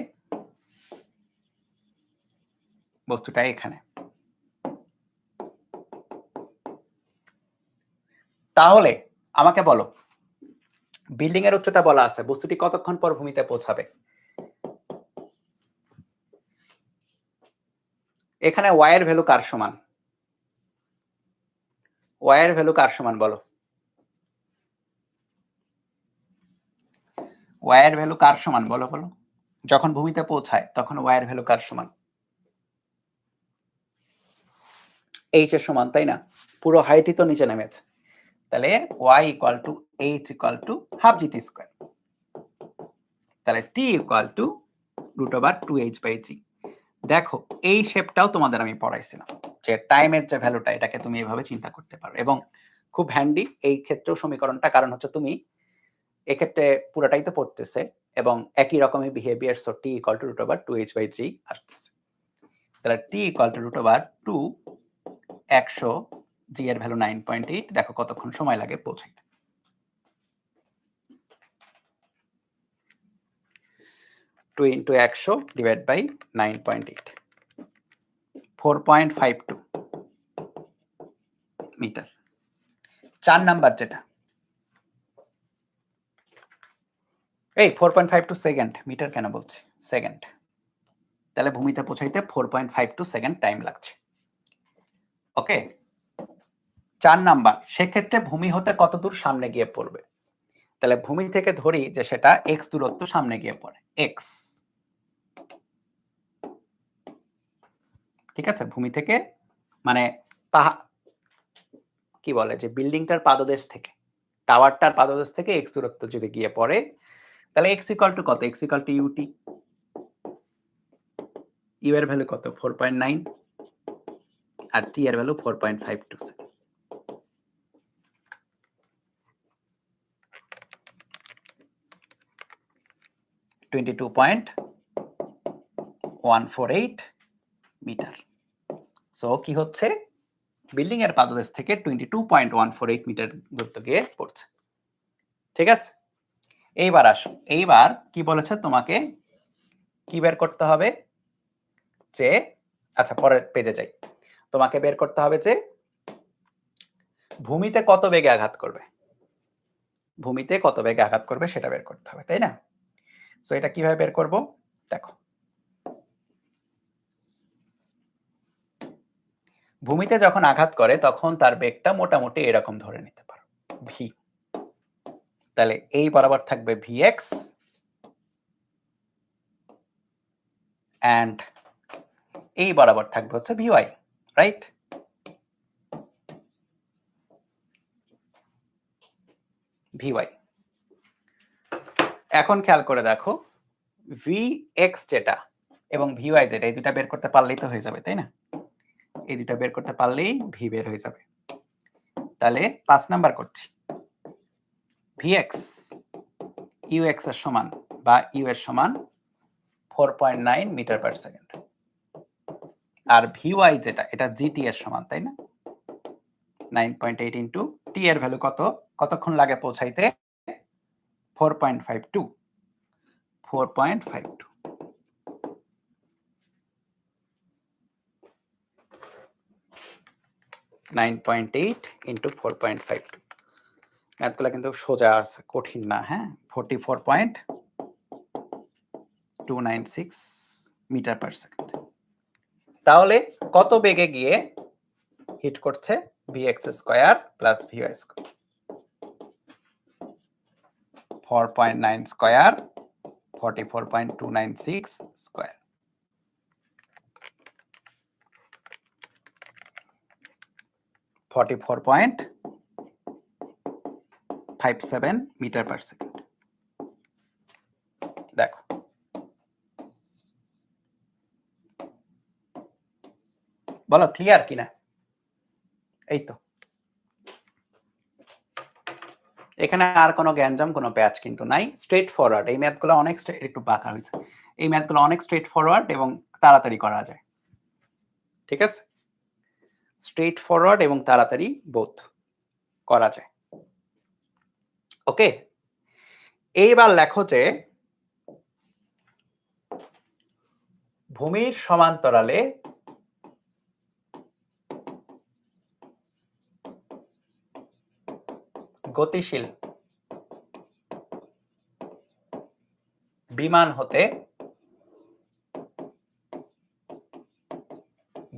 বস্তুটা এখানে। তাহলে আমাকে বলো বিল্ডিং এর উচ্চতা বলা আছে, বস্তুটি কতক্ষণ পর ভূমিতে পৌঁছাবে? এখানে y এর ভ্যালু কার সমান? y এর ভ্যালু কার সমান বলো? y এর ভ্যালু কার সমান বলো বলো? যখন ভূমিতে পৌঁছায় তখন y এর ভ্যালু কার সমান? h এর সমান, তাই না? পুরো হাইটই তো নিচে নেমেছে। তাহলে y equal to h equal to half GT square. তাহলে t equal to root over 2h/g। দেখো এই শেপটাও তোমাদের আমি পড়াইছিলাম, যে টাইমের যে ভ্যালুটা এটাকে তুমি এভাবে চিন্তা করতে পারো, এবং খুব হ্যান্ডি এই ক্ষেত্রেও সমীকরণটা, কারণ হচ্ছে তুমি এক্ষেত্রে পুরোটাই তো পড়তেছে এবং একই রকমের behaviour, so t equal to root over 2h/g আসতেছে। তাহলে t equal to root over 2 100, g এর ভ্যালু 9.8, দেখো কতক্ষণ সময় লাগে পৌঁছাইতে। 2 into 100 divided by 9.8, 4.52 মিটার। 4 নাম্বার যেটা, এই 4.52 সেকেন্ড, মিটার কেন বলছি, সেকেন্ড। তাহলে ভূমিতে পৌঁছাইতে 4.52 সেকেন্ড টাইম লাগছে। ওকে, 4 নাম্বার, সেক্ষেত্রে ভূমি হতে কত দূর সামনে গিয়ে পড়বে? তাহলে ভূমি থেকে ধরি যে সেটা x দূরত্ব সামনে গিয়ে পড়ে, x, ঠিক আছে? ভূমি থেকে মানে কি বলে যে বিল্ডিংটার পাদদেশ থেকে, টাওয়ারটার পাদদেশ থেকে x দূরত্ব যদি গিয়ে পড়ে, তাহলে x ইকুয়াল টু কত? x equal two ut, u এর ভ্যালু কত? 4.9, আর t এর ভ্যালু 4.52। 22.148 মিটার। সো কি হচ্ছে, বিল্ডিং এর পাদদেশ থেকে 22.148 মিটার দূরত্ব গিয়ে পড়ছে। ঠিক আছে, এইবার আসো, এইবার কি বলেছে তোমাকে কি বের করতে হবে যে, আচ্ছা পরের পেজে যাই, তোমাকে বের করতে হবে যে ভূমিতে কত বেগে আঘাত করবে, ভূমিতে কত বেগে আঘাত করবে সেটা বের করতে হবে, তাই না? সো এটা কিভাবে বের করব, দেখো ভূমিতে যখন আঘাত করে তখন তার বেগটা মোটামুটি এরকম ধরে নিতে পারো ভি, তাহলে এই বরাবর থাকবে vx and এই বরাবর থাকবে হচ্ছে vy, রাইট? vy, এখন খেয়াল করে দেখো vx যেটা এবং vy যেটা, এই দুটো বের করতে পারলেই তো হয়ে যাবে, তাই না? এই দুটো বের করতে পারলেই v বের হয়ে যাবে। তাহলে 5 নাম্বার করছি, vx ux এর সমান বা u এর সমান 4.9 মিটার পার সেকেন্ড, আর vy যেটা এটা gt এর সমান, তাই না? 9.8 ইনটু t এর ভ্যালু কত, কতক্ষণ লাগে পৌঁছাইতে? 4.52 9.8 ইনটু 4.52, ম্যাথগুলো কিন্তু সোজা আছে, কঠিন না, হ্যাঁ? 44.296 মিটার পার সেকেন্ড। তাহলে কত বেগে গিয়ে হিট করছে? vx square plus vy square, 4.9 square 44.296 square, 44.57 metre per second. দেখো বলো ক্লিয়ার কিনা? এই তো, এখানে আর কোনো গ্যাঞ্জাম কোনো প্যাচ কিন্তু নাই, স্ট্রেট ফরওয়ার্ড। এই ম্যাথগুলো অনেক একটু বাঁকা হয়েছে, এই ম্যাথগুলো অনেক স্ট্রেট ফরওয়ার্ড এবং তাড়াতাড়ি করা যায়। ঠিক আছে, স্ট্রেট ফরওয়ার্ড এবং তাড়াতাড়ি বোথ করা যায়। ওকে, এইবার লেখো যে ভূমির সমান্তরালে গতিশীল বিমান হতে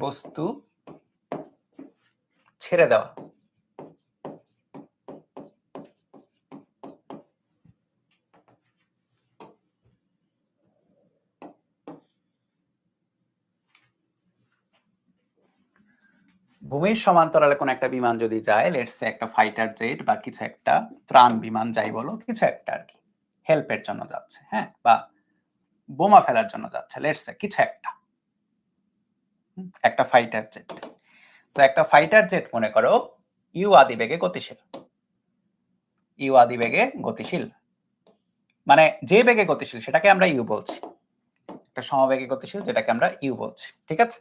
বস্তু ছেড়ে দেওয়া ভূমির সমান্তরালে কোন একটা বিমান যদি যায়, লেটস সে একটা ফাইটার জেট বা কিছু একটা ত্রাণ বিমান যাই বলো, কিছু একটা আর কি হেল্পের জন্য যাচ্ছে, হ্যাঁ, বা বোমা ফেলার জন্য যাচ্ছে, লেটস সে কিছু একটা ফাইটার জেট। সো একটা ফাইটার জেট মনে করো ইউ আদি বেগে গতিশীল, ইউ আদি বেগে গতিশীল মানে যে বেগে গতিশীল সেটাকে আমরা ইউ বলছি, একটা সমবেগে গতিশীল যেটাকে আমরা ইউ বলছি। ঠিক আছে,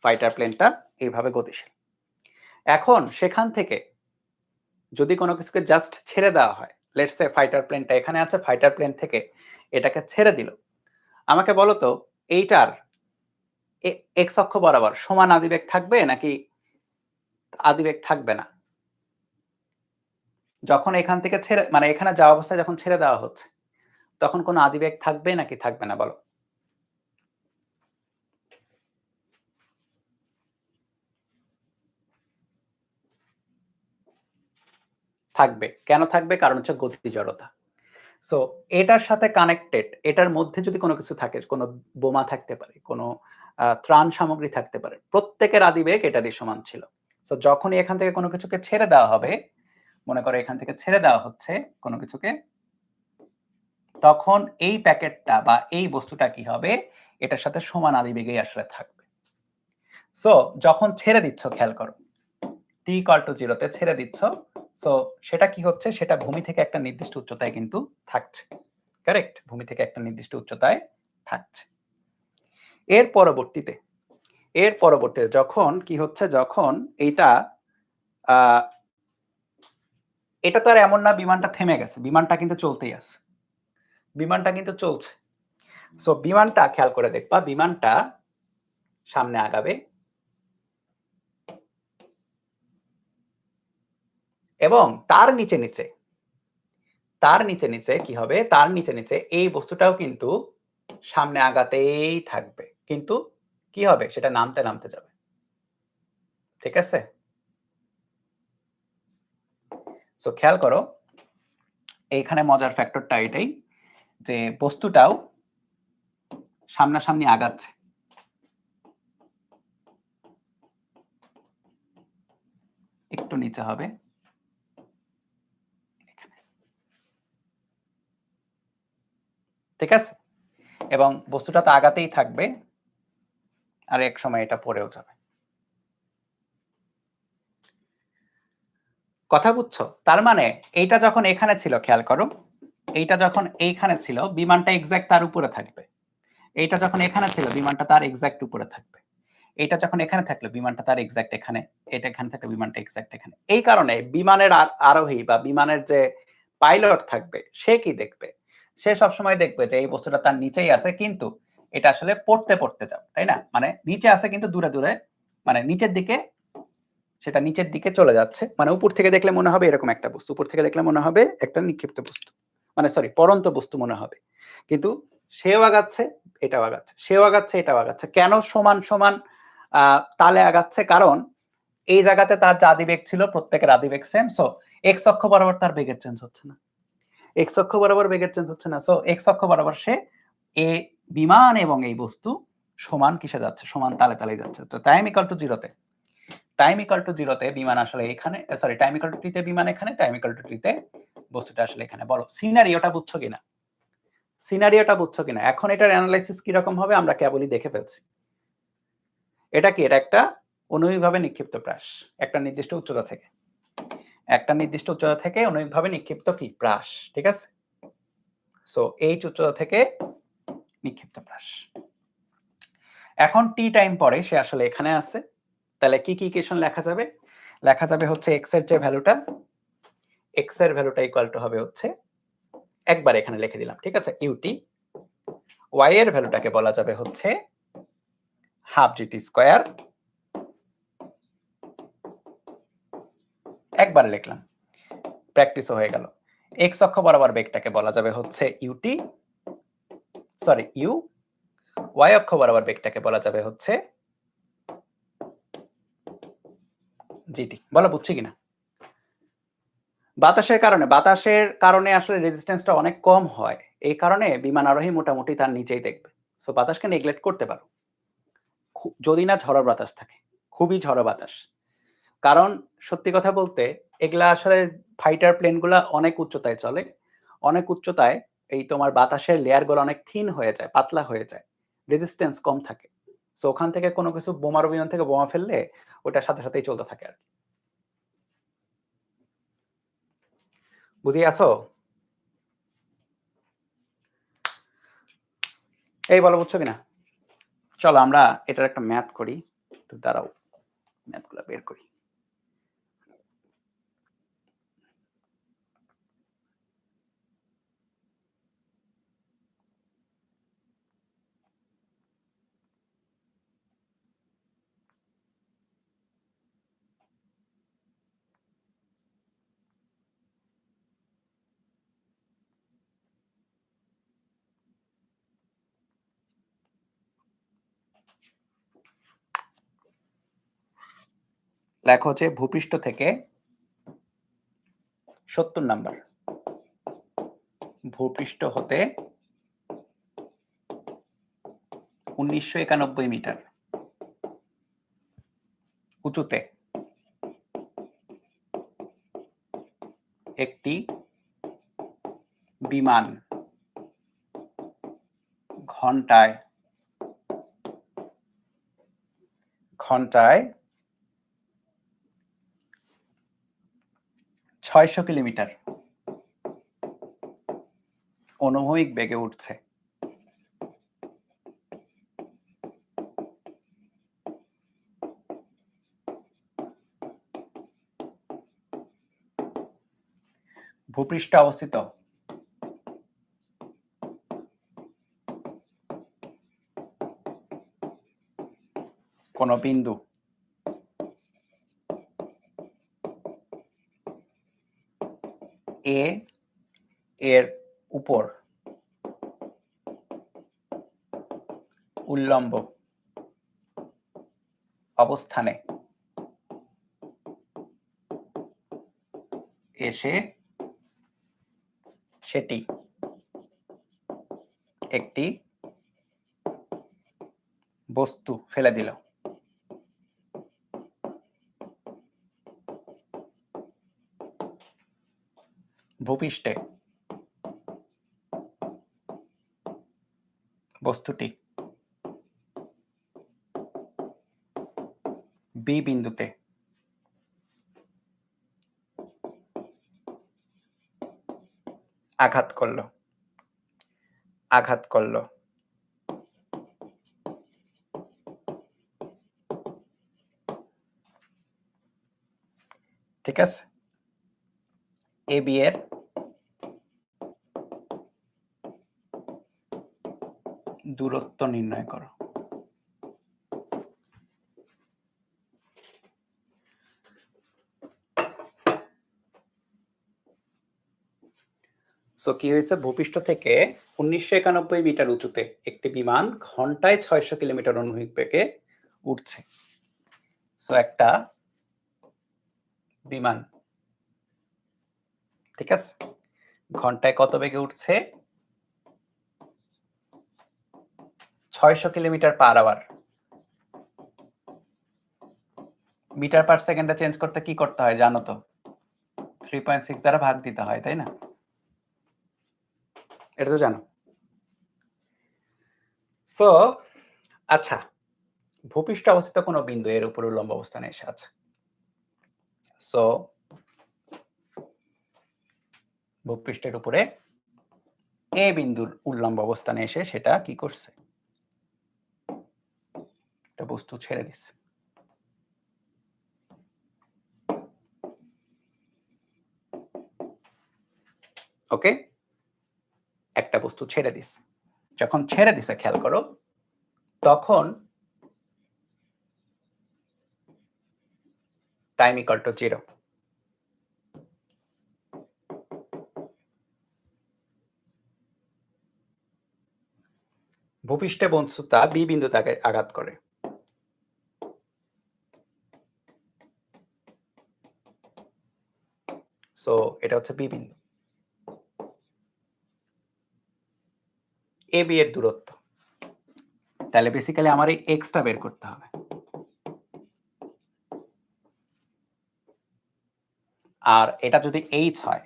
ফাইটার প্লেনটা এইভাবে গতিশীল। এখন সেখান থেকে যদি কোনো কিছুকে জাস্ট ছেড়ে দেওয়া হয়, লেটস সে ফাইটার প্লেনটা এখানে আছে, ফাইটার প্লেন থেকে এটাকে ছেড়ে দিল, আমাকে বলো তো এইটার এক্স অক্ষ বরাবর সমান আদিবেগ থাকবে নাকি আদিবেগ থাকবে না? যখন এখান থেকে ছেড়ে মানে এখানে যাওয়া অবস্থায় যখন ছেড়ে দেওয়া হচ্ছে তখন কোনো আদিবেগ থাকবে নাকি থাকবে না বলো? থাকবে। কেন থাকবে? কারণ হচ্ছে গতি জড়তা। সো এটার সাথে কানেক্টেড, এটার মধ্যে যদি কোনো কিছু থাকে, কোনো বোমা থাকতে পারে, কোনো ত্রাণ সামগ্রী থাকতে পারে, প্রত্যেকের আদিবেগ এটারই সমান ছিল। সো যখনই এখান থেকে কোনো কিছুকে ছেড়ে দেওয়া হবে, মনে করো এখান থেকে ছেড়ে দেওয়া হচ্ছে কোনো কিছুকে, তখন এই প্যাকেটটা বা এই বস্তুটা কি হবে? এটার সাথে সমান আদিবেগেই আসলে থাকবে। সো যখন ছেড়ে দিচ্ছ, খেয়াল করো t = 0 তে ছেড়ে দিচ্ছ, সো সেটা কি হচ্ছে? সেটা ভূমি থেকে একটা নির্দিষ্ট উচ্চতায় কিন্তু থাকছে। কারেক্ট, ভূমি থেকে একটা নির্দিষ্ট উচ্চতায় থাকছে। এর পরবর্তীতে যখন কি হচ্ছে, যখন এটা তো আর এমন না বিমানটা থেমে গেছে, বিমানটা কিন্তু চলতেই আছে, বিমানটা কিন্তু চলছে। সো বিমানটা খেয়াল করে দেখবা, বিমানটা সামনে আগাবে এবং তার নিচে কি হবে, তার নিচে এই বস্তুটাও কিন্তু সামনে আগাতেই থাকবে, কিন্তু কি হবে, সেটা নামতে যাবে। ঠিক আছে? সো খেয়াল করো, এইখানে মজার ফ্যাক্টরটা এটাই যে বস্তুটাও সামনাসামনি আগাচ্ছে, একটু নিচে হবে, ঠিক আছে, এবং বস্তুটা তো আগাতেই থাকবে আর এক সময় এটা পড়েও যাবে। কথা বুঝছো? তার মানে এইটা যখন এখানে ছিল, খেয়াল করো, এইটা যখন এইখানে ছিল বিমানটা এক্সাক্ট তার উপরে থাকবে, এইটা যখন এখানে ছিল বিমানটা তার এক্সাক্ট উপরে থাকবে, এইটা যখন এখানে থাকলো বিমানটা তার এক্সাক্ট এখানে, এটা এখানে থাকলে বিমানটা এক্সাক্ট এখানে। এই কারণে বিমানের আরোহী বা বিমানের যে পাইলট থাকবে সে কি দেখবে, সে সবসময় দেখবে যে এই বস্তুটা তার নিচেই আছে, কিন্তু এটা আসলে পড়তে যাবে, তাই না? মানে নিচে আছে কিন্তু দূরে, মানে নিচের দিকে, সেটা নিচের দিকে চলে যাচ্ছে, মানে উপর থেকে দেখলে মনে হবে এরকম একটা বস্তু, উপর থেকে দেখলে মনে হবে একটা নিক্ষিপ্ত বস্তু, মানে সরি পড়ন্ত বস্তু মনে হবে, কিন্তু সেও আগাচ্ছে এটাও আগাচ্ছে, সেও আগাচ্ছে এটাও আগাচ্ছে। কেন সমান সমান তালে আগাচ্ছে? কারণ এই জায়গাতে তার যা আদিবেগ ছিল প্রত্যেকের আদিবেগ সেম, সো এক্স অক্ষ বরাবর তার বেগের চেঞ্জ হচ্ছে না, এক্স অক্ষ বরাবর বেগের চেঞ্জ হচ্ছে না, সো এক্স অক্ষ বরাবর সে এ বিমান এবং এই বস্তু সমান কিসে যাচ্ছে, সমান তালে যাচ্ছে। তো টাইম ইকুয়াল টু জিরোতে বিমান আসলে এখানে, সরি টাইম ইকুয়াল টু টিতে বিমান এখানে, টাইম ইকুয়াল টু টিতে বস্তুটা আসলে এখানে। বলো সিনারিওটা বুঝছো কিনা? এখন এটার অ্যানালাইসিস কি রকম হবে আমরা কেবলই দেখে ফেলছি। এটা কি, এটা একটা অনুভূমিকভাবে নিক্ষিপ্ত প্রাস, একটা নির্দিষ্ট উচ্চতা থেকে অনুভূমিকভাবে নিক্ষিপ্ত কি প্রাস, ঠিক আছে? সো এই উচ্চতা থেকে নিক্ষিপ্ত প্রাস। এখন টি টাইম পরে সে আসলে এখানে আছে, তাহলে কি ইকুয়েশন লেখা যাবে হচ্ছে x এর যে ভ্যালুটা, x এর ভ্যালুটা ইকুয়াল টু হবে হচ্ছে, একবার এখানে লিখে দিলাম, ঠিক আছে, ইউটি, y এর ভ্যালুটাকে বলা যাবে হচ্ছে হাফ জিটি স্কয়ার, একবার লিখলাম, প্র্যাকটিসও হয়ে গেল। x অক্ষ বরাবর বেগটাকে বলা যাবে হচ্ছে ইউটি, সরি ইউ, y অক্ষ বরাবর বেগটাকে বলা যাবে হচ্ছে জিটি। বলো বুঝছি কিনা? বাতাসের কারণে আসলে রেজিস্ট্যান্সটা অনেক কম হয়, এই কারণে বিমান আরোহী মোটামুটি তার নিচেই দেখবে। সো বাতাসকে নেগলেক্ট করতে পারো যদি না ঝড়ো বাতাস থাকে, খুবই ঝড়ো বাতাস। কারণ সত্যি কথা বলতে এগুলা আসলে ফাইটার প্লেনগুলা অনেক উচ্চতায় চলে, অনেক উচ্চতায় এই তোমার বাতাসের লেয়ারগুলো অনেক থিন হয়ে যায়, পাতলা হয়ে যায়, রেজিস্ট্যান্স কম থাকে। সো ওখান থেকে কোনো কিছু বোমারু বিমান থেকে বোমা ফেললে ওটার সাথেই চলতে থাকে আর কি। বুঝিয়ে আসো? এই বলো বুঝছো কিনা? চলো আমরা এটার একটা ম্যাথ করি, একটু দাঁড়াও, ম্যাথগুলো বের করি। লেখো যে ভূপৃষ্ঠ থেকে 70 নাম্বার, ভূপৃষ্ঠ হতে 1991 মিটার উঁচুতে একটি বিমান ঘন্টায় 600 কিলোমিটার অনুভূমিক বেগে উঠছে। ভূপৃষ্ঠে অবস্থিত কোন বিন্দু এ এর উপর উল্লম্ব অবস্থানে এসে সেটি একটি বস্তু ফেলে দিল। ভূপৃষ্ঠে বস্তুটি বি বিন্দুতে আঘাত করল। ঠিক আছে, এ বি এর দূরত্ব নির্ণয় করো। সো কি হয়েছে, ভূপৃষ্ঠ থেকে 1991 মিটার উঁচুতে একটি বিমান ঘন্টায় 600 কিলোমিটার অনুভূমিক বেগে উঠছে। সো একটা বিমান, ঠিক আছে, ঘন্টায় কত বেগে উঠছে? 600 kilometre per hour. Metre per সেকেন্ডে চেঞ্জ করতে কি করতে হয় জানো তো? 3.6 দ্বারা ভাগ দিতে হয়, তাই না? এটা তো জানো। সো আচ্ছা, ভূপৃষ্ঠে অবস্থিত কোনো বিন্দু এর উপর উল্লম্ব অবস্থানে এসে আছে। সো ভূপৃষ্ঠের উপরে এ বিন্দুর উল্লম্ব অবস্থানে এসে সেটা কি করছে? একটা বস্তু ছেড়ে দিচ্ছে। ওকে, একটা বস্তু ছেড়ে দিচ্ছে। যখন ছেড়ে দিছে, খেয়াল করো, তখন টাইম ইকুয়াল টু 0। ভূপৃষ্ঠে বস্তুটা বি বিন্দুতে আঘাত করে। সো এটা হচ্ছে বি বিন্দু। এ বি এর দূরত্ব, তাহলে বেসিক্যালি আমার এই এক্সটা বের করতে হবে। আর এটা যদি এইচ হয়,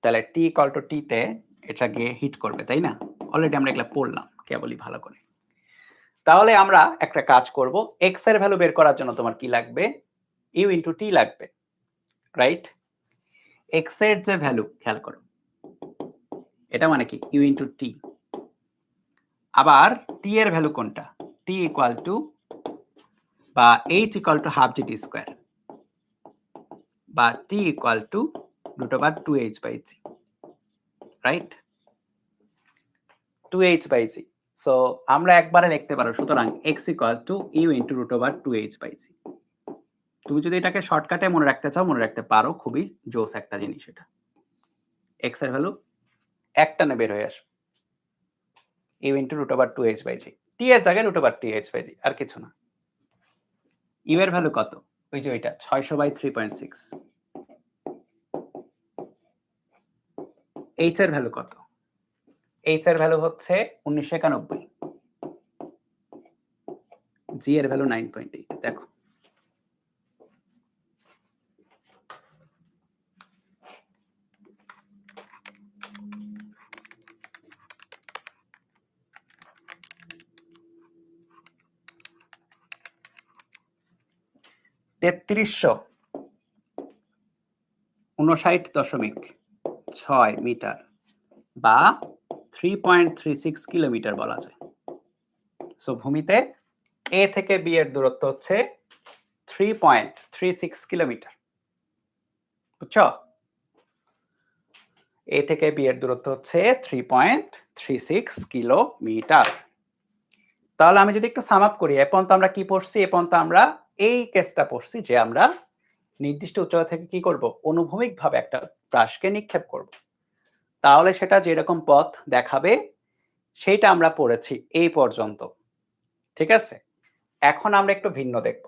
তাহলে টি ইকুয়াল টু টি তে এটা গিয়ে হিট করবে, তাই না? অলরেডি আমরা এগুলা পড়লাম কেবলই ভালো করে। তাহলে আমরা একটা কাজ করব, এক্স এর ভ্যালু বের করার জন্য তোমার কি লাগবে? ইউ ইন্টু টি লাগবে, রাইট? এক্স এর যে ভ্যালু, খেয়াল করো, এটা মানে কি? U into t. আবার টি এর ভ্যালু কোনটা? টি ইকুয়াল টু বা h equal to half G T square, বা t equal to √2h/g, right? 2h/g। So আমরা একবারে লিখতে পারো, সুতরাং x equal to u into √2h/g। তুমি যদি এটাকে শর্টকাটে মনে রাখতে চাও, মনে রাখতে পারো, খুবই জোস একটা জিনিস এটা। x এর ভ্যালু একটানে বের হয়ে আসবে, ইউ ইন্টু √2h/g। টি এর জায়গায় √2h/g, আর কিছু না। ইউ এর ভ্যালু কত? ওই যে ওইটা 600/3.6। এইচ এর ভ্যালু কত? এইচ এর ভ্যালু হচ্ছে 1991। জি এর ভ্যালু 9.8। দেখো, $3359.3 6 মিটার বা 3.36 কিলোমিটার বলা যায়। সো ভূমিতে এ থেকে বি এর দূরত্ব হচ্ছে 3.36 কিলোমিটার। বুঝছো? এ থেকে বি এর দূরত্ব হচ্ছে 3.36 কিলোমিটার। তাহলে আমি যদি একটু সাম আপ করি, এ পর্যন্ত আমরা কি পড়ছি? এ পর্যন্ত আমরা এই কেসটা পড়ছি যে আমরা নির্দিষ্ট উচ্চতা থেকে কি করব? অনুভূমিকভাবে একটা ব্রাশকে নিক্ষেপ করব। তাহলে সেটা যেরকম পথ দেখাবে সেইটা আমরা পড়েছি এই পর্যন্ত। ঠিক আছে? এখন আমরা একটু ভিন্ন দেখব।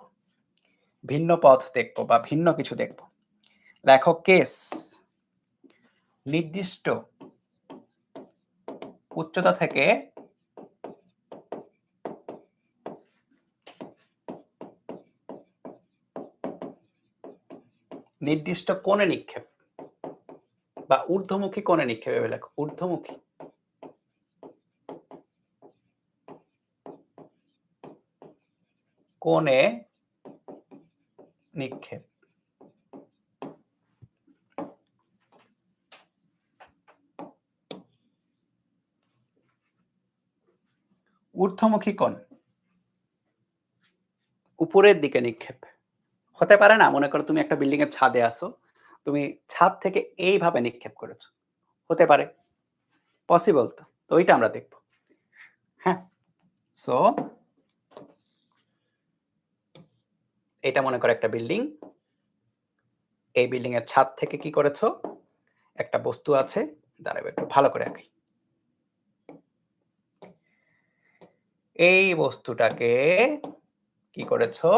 ভিন্ন পথ দেখব বা ভিন্ন কিছু দেখব। লেখো কেস নির্দিষ্ট উচ্চতা থেকে নির্দিষ্ট কোণে নিক্ষেপ বা ঊর্ধ্বমুখী কোণে নিক্ষেপ ভেবে লেখো, ঊর্ধ্বমুখী কোণে নিক্ষেপ। ঊর্ধ্বমুখী কোণ উপরের দিকে নিক্ষেপ হতে পারে না? মনে করো তুমি একটা বিল্ডিং এর ছাদে আছো, তুমি ছাদ থেকে এইভাবে নিক্ষেপ করেছো, হতে পারে, পসিবল তো। তো ওইটা আমরা দেখব। হ্যাঁ, সো এটা মনে করো একটা বিল্ডিং, এই বিল্ডিং এর ছাদ থেকে কি করেছো? একটা বস্তু আছে, দাঁড়াবে একটু ভালো করে আঁকি। এই বস্তুটাকে কি করেছো?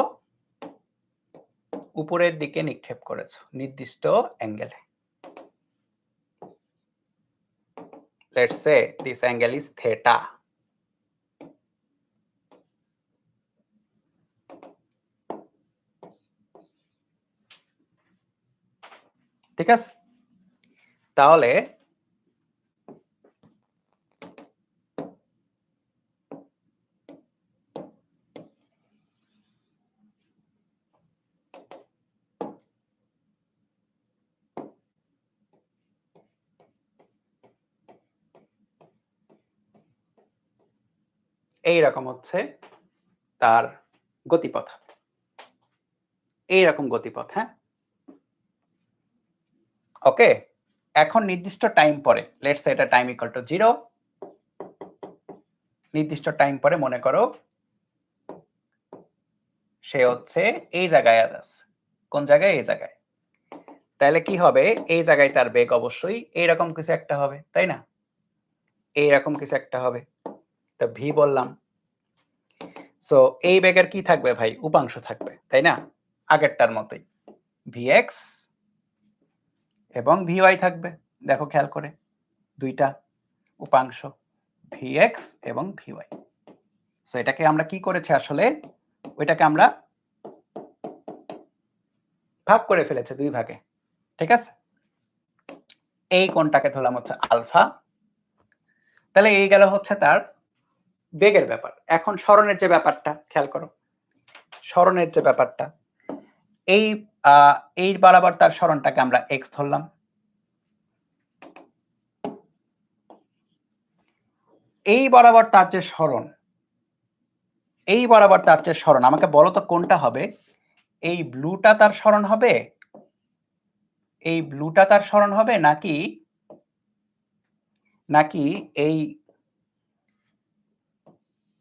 উপরের দিকে নিক্ষেপ করেছো নির্দিষ্ট অ্যাঙ্গেলে। Let's say this angle is theta. ঠিক আছে? তাহলে এই রকম হচ্ছে তার গতিপথ, এইরকম গতিপথ। হ্যাঁ, ওকে। এখন নির্দিষ্ট টাইম পরে, লেটস সে এটা টাইম ইকুয়াল টু 0, নির্দিষ্ট টাইম পরে মনে করো সে হচ্ছে এই জায়গায় আছে। কোন জায়গায়? এই জায়গায়। তাহলে কি হবে? এই জায়গায় তার বেগ অবশ্যই এইরকম কিছু একটা হবে, তাই না? এইরকম কিছু একটা হবে, এটা ভি বললাম। সো এই বেগের কি থাকবে ভাই? উপাংশ থাকবে, তাই না? আগেরটার মতোই vx এবং vy থাকবে। দেখো খেয়াল করে, দুইটা উপাংশ vx এবং vy। সো এটাকে আমরা কি করেছি আসলে? ওইটাকে আমরা ভাগ করে ফেলেছে দুই ভাগে। ঠিক আছে? এই কোণটাকে ধরলাম হচ্ছে আলফা। তাহলে এই গেল হচ্ছে তার বেগের ব্যাপার। এখন সরণের যে ব্যাপারটা খেয়াল করো, সরণের যে ব্যাপারটা, এই এই বরাবর তার সরণটাকে আমরা x ধরলাম। এই বরাবর তার যে সরণ, এই বরাবর তার যে সরণ, আমাকে বলো তো কোনটা হবে? এই ব্লুটা তার সরণ হবে, এই ব্লুটা তার সরণ হবে, নাকি নাকি এই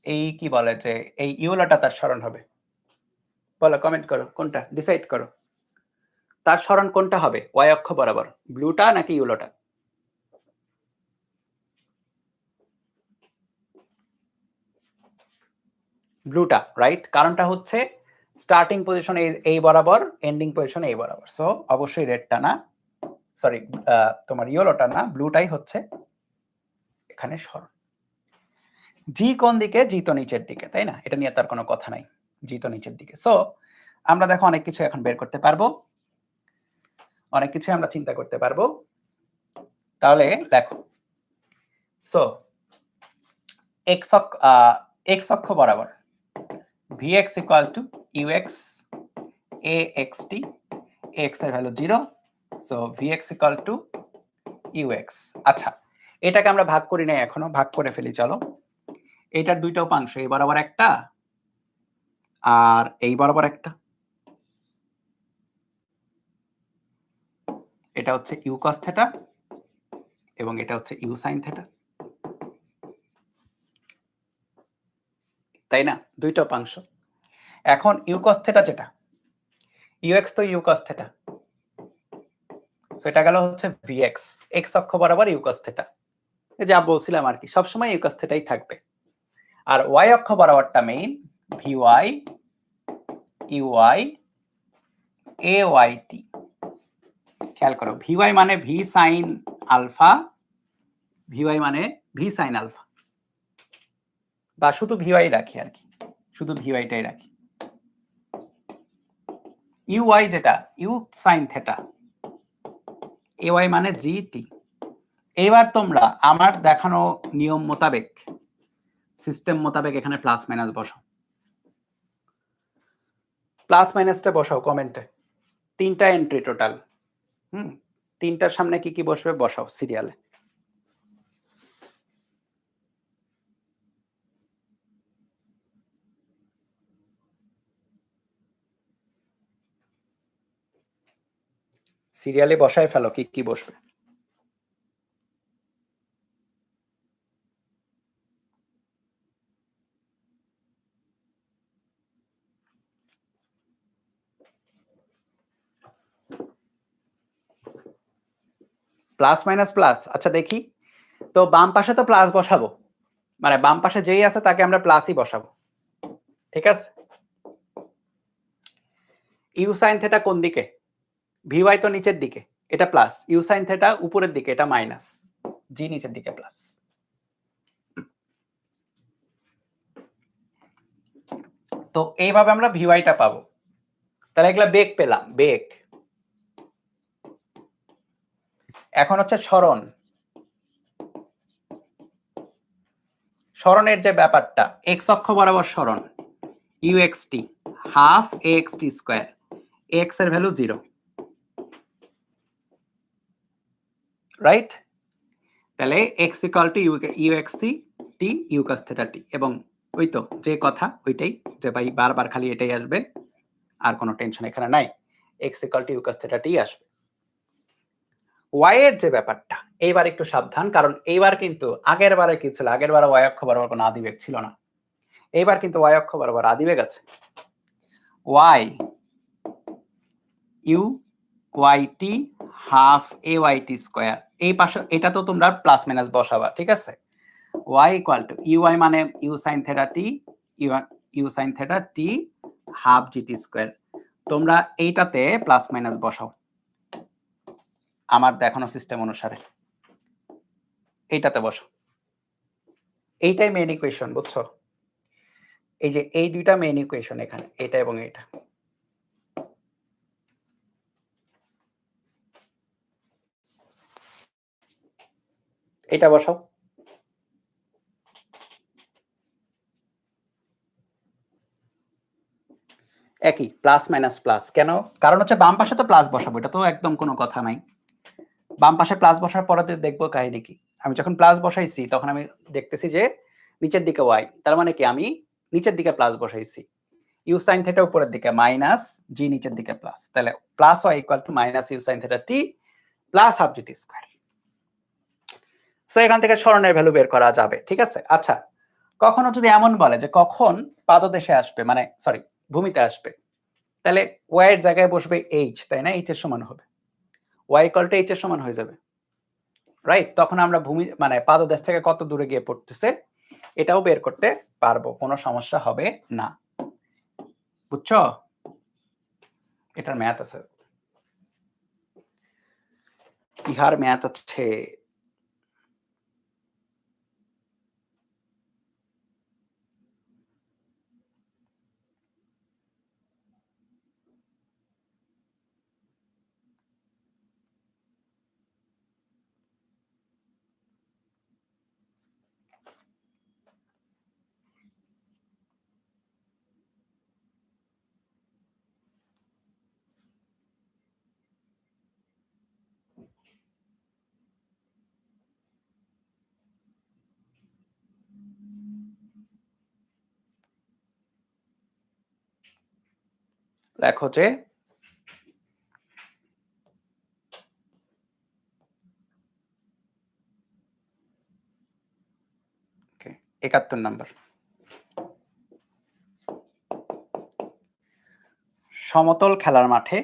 এই কি বলে যে এই ইউলোটা তার সরণ হবে? বলো, কমেন্ট করো, কোনটা ডিসাইড করো। তার সরণ কোনটা হবে y অক্ষ বরাবর, ব্লুটা নাকি ইউলোটা? ব্লুটা, রাইট। কারণটা হচ্ছে স্টার্টিং পজিশন এই বরাবর, এন্ডিং পজিশন এই বরাবর। সো অবশ্যই রেডটা না, সরি তোমার ইয়েলোটা না, ব্লুটাই হচ্ছে এখানে সরণ। জি কোন দিকে? জি তো নিচের দিকে, তাই না? এটা নিয়ে তার কোনো কথা নাই, জি তো নিচের দিকে। সো আমরা দেখো অনেক কিছু এখন বের করতে পারবো, অনেক কিছু আমরা চিন্তা করতে পারবো। তাহলে দেখো, সো x অক্ষ বরাবর vx equal to ux axt, x এর value 0, so vx equal to UX. আচ্ছা, এটাকে আমরা ভাগ করি নাই এখনো, ভাগ করে ফেলি চলো। এটার দুইটা উপাংশ, এই বরাবর একটা আর এই বরাবর একটা। এটা হচ্ছে ইউ কস থিটা এবং এটা হচ্ছে ইউ সাইন থিটা, তাই না? দুইটা উপাংশ। এখন ইউ কস থিটা যেটা, ইউএক্স তো ইউ কস থিটা, সো এটা গেল হচ্ছে ভিএক্স, এক্স অক্ষ বরাবর ইউ কস থিটা। যা বলছিলাম আর কি, সবসময় ইউ কস থিটাই থাকবে। আর ওয়াই অক্ষ বরাবরটা মেইন ভিওয়াই ইউআই এ ওয়াই টি। খেয়াল করো, ভিওয়াই মানে ভি সাইন আলফা, ভিওয়াই মানে ভি সাইন আলফা, বা শুধু ভিওয়াই রাখি আর কি, শুধু ভিওয়াইটাই রাখি। ইউআই যেটা U sine theta, A Y মানে জি টি। এবার তোমরা আমার দেখানো নিয়ম মোতাবেক, সিস্টেম মোতাবেক এখানে প্লাস মাইনাস বসাও। প্লাস মাইনাসটা বসাও কমেন্টে, তিনটা এন্ট্রি টোটাল। তিনটার সামনে কি কি বসবে বসাও সিরিয়ালে। সিরিয়ালে বসায় ফেলো কি কি বসবে। প্লাস মাইনাস প্লাস, আচ্ছা দেখি তো। বাম পাশে তো প্লাস বসাবো, মানে বাম পাশে যেই আছে তাকে আমরা প্লাসই বসাবো, ঠিক আছে? ইউ সাইন থিটা কোন দিকে? ভিওয়াই তো নিচের দিকে, এটা প্লাস। ইউ সাইন থিটা উপরের দিকে, এটা মাইনাস। জি নিচের দিকে প্লাস। তো এইভাবে আমরা ভিওয়াইটা পাবো। তাহলে এগুলা বেগ পেলাম, বেগ। এখন হচ্ছে সরণ, সরণের যে ব্যাপারটা, এক্স অক্ষ বরাবর সরণ u x t half a x t square, x এর ভ্যালু 0, রাইট? তাহলে x equal to u x c t u cos theta t, এবং ওই তো যে কথা ওইটাই, যে ভাই বারবার খালি এটাই আসবে, আর কোনো টেনশন এখানে নাই, x equal to you cos theta t আসবে। ওয়াই এর যে ব্যাপারটা, এইবার একটু সাবধান, কারণ এইবার কিন্তু আগের বারে কি ছিল, আগের বারে ওয়াই অক্ষ বরাবর কোনো আদিবেগ ছিল না, এইবার কিন্তু ওয়াই অক্ষ বরাবর আদিবেগ আছে। Y U Y T half A Y T square, এই পাশে এটা তো তোমরা প্লাস মাইনাস বসাবা, ঠিক আছে? ওয়াই ইকুয়াল টু ইউআই মানে U sine theta T, U sine theta T half GT square. তোমরা এইটাতে প্লাস মাইনাস বসাও আমার দেখানো সিস্টেম অনুসারে, এইটাতে বসো। এইটাই মেইন ইকুয়েশন, বুঝছো? এই যে এই দুইটা মেইন ইকুয়েশন এখানে, এটা এবং এটা। এটা বসাও। একই, প্লাস মাইনাস প্লাস। কেন? কারণ হচ্ছে বাম পাশে তো প্লাস বসাবো, এটা তো একদম কোনো কথা নাই। বাম পাশে প্লাস বসার পরে দেখবো কাহিনী কি। আমি যখন প্লাস বসাইছি তখন আমি দেখতেছি যে নিচের দিকে ওয়াই, তার মানে কি আমি নিচের দিকে প্লাস বসাইছি। ইউ সাইন থিটা উপরের দিকে মাইনাস, জি নিচের দিকে প্লাস, তাহলে plus Y equal to minus you sine theta T plus half GT square. So এখান থেকে সরণের ভ্যালু বের করা যাবে, ঠিক আছে? আচ্ছা, কখনো যদি এমন বলে যে কখন পাদদেশে আসবে, মানে সরি ভূমিতে আসবে, তাহলে ওয়াই এর জায়গায় বসবে এইচ, তাই না? এইচ এর সমান হবে, ওয়াই ইকুয়াল টু এইচ এর সমান হয়ে যাবে, রাইট? তখন আমরা ভূমি মানে পাদদেশ থেকে কত দূরে গিয়ে পড়তেছে এটাও বের করতে পারবো, কোনো সমস্যা হবে না, বুঝছো? এটার ম্যাথ আছে, ইহার ম্যাথ হচ্ছে লেখো যে ৭১ নাম্বার, সমতল খেলার মাঠে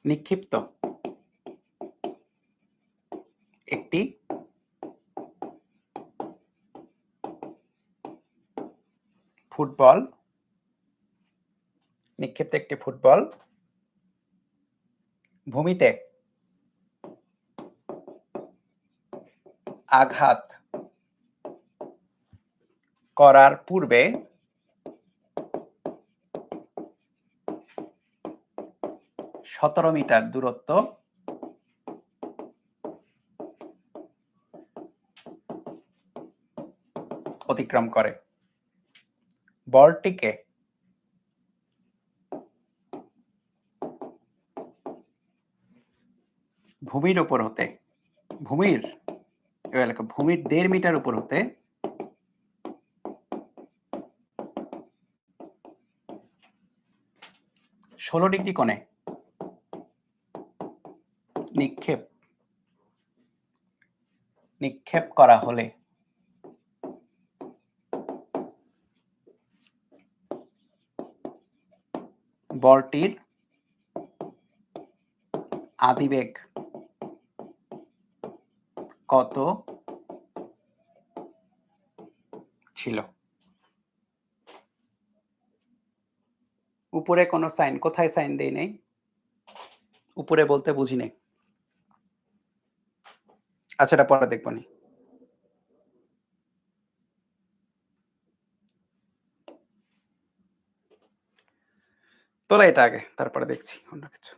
নিক্ষিপ্ত একটি ফুটবল ভূমিতে আঘাত করার পূর্বে সতেরো মিটার দূরত্ব অতিক্রম করে। বলটিকে ভূমির 1.5 মিটার উপর হতে 16 ডিগ্রি কোণে নিক্ষেপ করা হলে বলটির আদিবেগ কত ছিল? উপরে কোনো সাইন, কোথায় সাইন দেই নাই? উপরে বলতে বুঝি নাই। আচ্ছা, এটা পরে দেখবো নি। তোলা এটা আগে, তারপরে দেখছি অন্য কিছু।